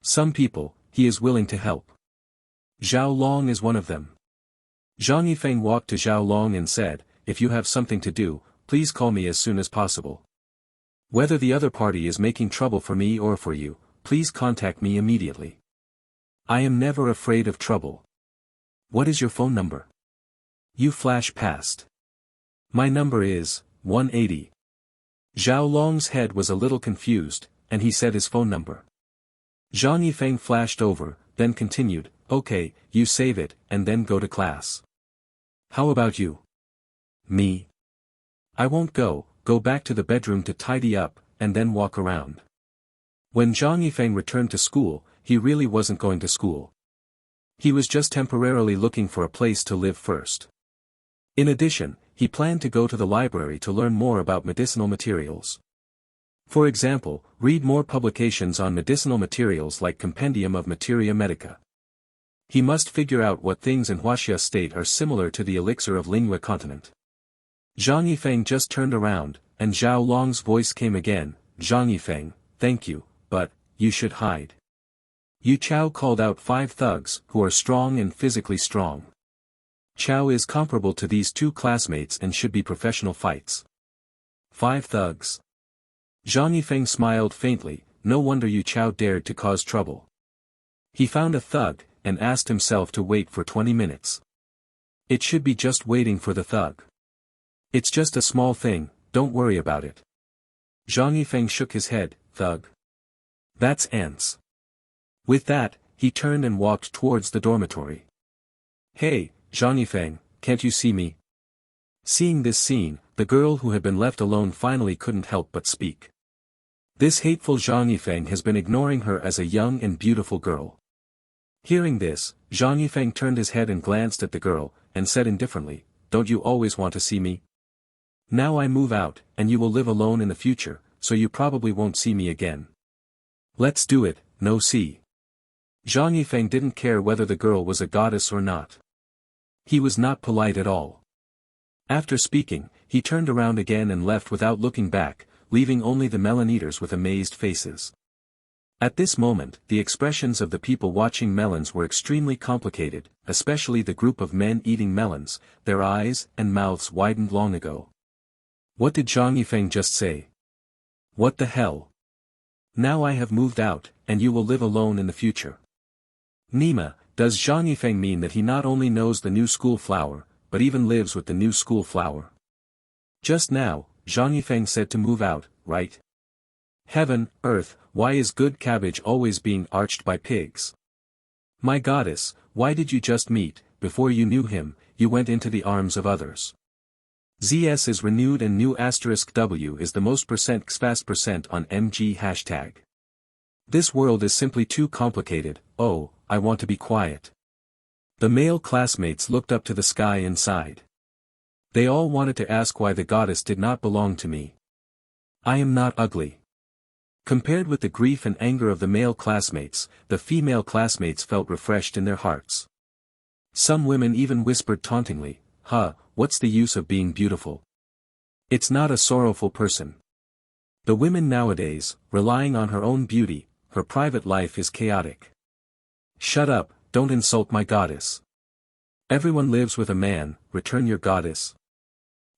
Some people, he is willing to help. Zhao Long is one of them. Zhang Yifeng walked to Zhao Long and said, "If you have something to do, please call me as soon as possible. Whether the other party is making trouble for me or for you, please contact me immediately. I am never afraid of trouble. What is your phone number?" You flash past. "My number is 180. Zhao Long's head was a little confused, and he said his phone number. Zhang Yifeng flashed over, then continued, "Okay, you save it, and then go to class. How about you?" "Me? I won't go back to the bedroom to tidy up, and then walk around." When Zhang Yifeng returned to school, he really wasn't going to school. He was just temporarily looking for a place to live first. In addition, he planned to go to the library to learn more about medicinal materials. For example, read more publications on medicinal materials like Compendium of Materia Medica. He must figure out what things in Huaxia State are similar to the elixir of Lingyue continent. Zhang Yifeng just turned around, and Zhao Long's voice came again, "Zhang Yifeng, thank you, but you should hide." Yu Chao called out 5 thugs who are strong and physically strong. Chao is comparable to these 2 classmates and should be professional fights. 5 thugs. Zhang Yifeng smiled faintly, no wonder Yu Chao dared to cause trouble. He found a thug, and asked himself to wait for 20 minutes. It should be just waiting for the thug. It's just a small thing, don't worry about it. Zhang Yifeng shook his head, "Thug. That's ants." With that, he turned and walked towards the dormitory. "Hey, Zhang Yifeng, can't you see me?" Seeing this scene, the girl who had been left alone finally couldn't help but speak. This hateful Zhang Yifeng has been ignoring her as a young and beautiful girl. Hearing this, Zhang Yifeng turned his head and glanced at the girl, and said indifferently, "Don't you always want to see me? Now I move out, and you will live alone in the future, so you probably won't see me again. Let's do it, no see." Zhang Yifeng didn't care whether the girl was a goddess or not. He was not polite at all. After speaking, he turned around again and left without looking back, leaving only the melon eaters with amazed faces. At this moment, the expressions of the people watching melons were extremely complicated, especially the group of men eating melons, their eyes and mouths widened long ago. What did Zhang Yifeng just say? What the hell? Now I have moved out, and you will live alone in the future. Nima, does Zhang Yifeng mean that he not only knows the new school flower, but even lives with the new school flower? Just now, Zhang Yifeng said to move out, right? Heaven, earth, why is good cabbage always being arched by pigs? My goddess, why did you just meet, before you knew him, you went into the arms of others? ZS is renewed and new *W is the most %xfast% on MG hashtag. This world is simply too complicated. Oh, I want to be quiet. The male classmates looked up to the sky and sighed. They all wanted to ask why the goddess did not belong to me. I am not ugly. Compared with the grief and anger of the male classmates, the female classmates felt refreshed in their hearts. Some women even whispered tauntingly, what's the use of being beautiful? It's not a sorrowful person. The women nowadays, relying on her own beauty, her private life is chaotic. Shut up, don't insult my goddess. Everyone lives with a man, return your goddess.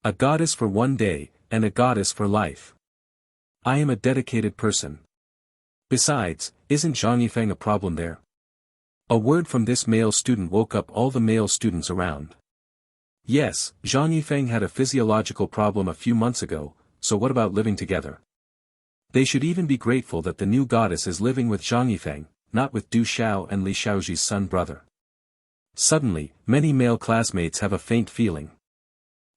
A goddess for one day, and a goddess for life. I am a dedicated person. Besides, isn't Zhang Yifeng a problem there? A word from this male student woke up all the male students around. Yes, Zhang Yifeng had a physiological problem a few months ago, so what about living together? They should even be grateful that the new goddess is living with Zhang Yifeng, not with Du Xiao and Li Xiaoji's son-brother. Suddenly, many male classmates have a faint feeling.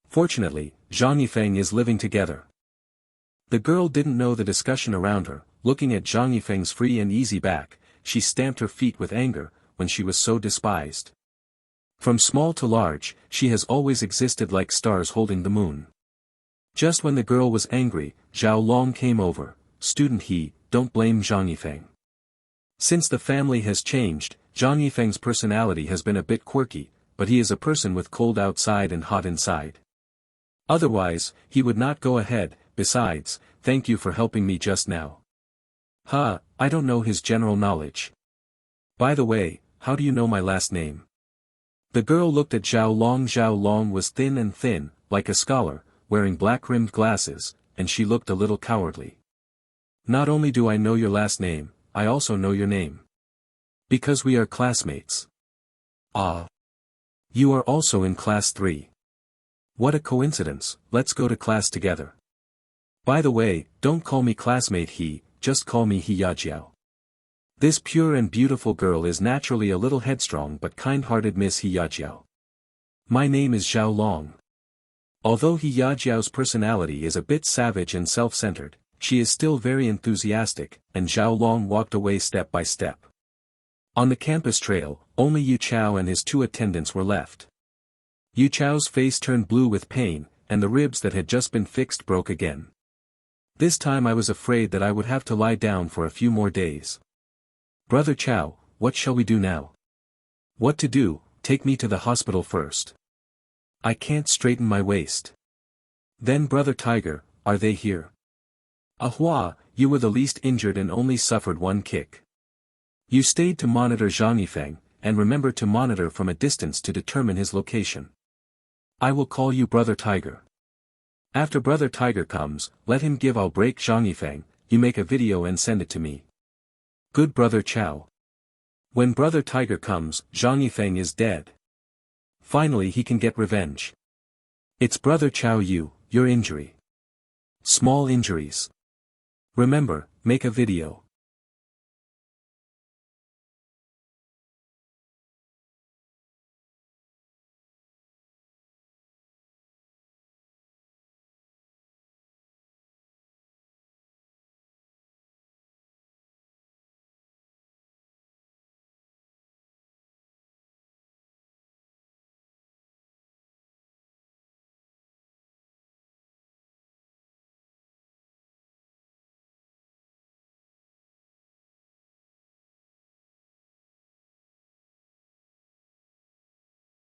Fortunately, Zhang Yifeng is living together. The girl didn't know the discussion around her. Looking at Zhang Yifeng's free and easy back, she stamped her feet with anger, when she was so despised. From small to large, she has always existed like stars holding the moon. Just when the girl was angry, Zhao Long came over. Student he, don't blame Zhang Yifeng. Since the family has changed, Zhang Yifeng's personality has been a bit quirky, but he is a person with cold outside and hot inside. Otherwise, he would not go ahead. Besides, thank you for helping me just now. I don't know his general knowledge. By the way, how do you know my last name? The girl looked at Zhao Long. Zhao Long was thin, like a scholar, wearing black-rimmed glasses, and she looked a little cowardly. Not only do I know your last name, I also know your name. Because we are classmates. Ah. You are also in class 3. What a coincidence, let's go to class together. By the way, don't call me classmate he, just call me he Yajiao. This pure and beautiful girl is naturally a little headstrong but kind-hearted Miss He Yajiao. My name is Zhao Long. Although He Yajiao's personality is a bit savage and self-centered, she is still very enthusiastic, and Zhao Long walked away step by step. On the campus trail, only Yu Chao and his 2 attendants were left. Yu Chao's face turned blue with pain, and the ribs that had just been fixed broke again. This time I was afraid that I would have to lie down for a few more days. Brother Chao, what shall we do now? What to do, take me to the hospital first. I can't straighten my waist. Then Brother Tiger, are they here? Ahua, you were the least injured and only suffered 1 kick. You stayed to monitor Zhang Yifeng, and remember to monitor from a distance to determine his location. I will call you Brother Tiger. After Brother Tiger comes, let him give I'll break Zhang Yifeng, you make a video and send it to me. Good Brother Chao. When Brother Tiger comes, Zhang Yifeng is dead. Finally he can get revenge. It's Brother Chao your injury. Small injuries. Remember, make a video.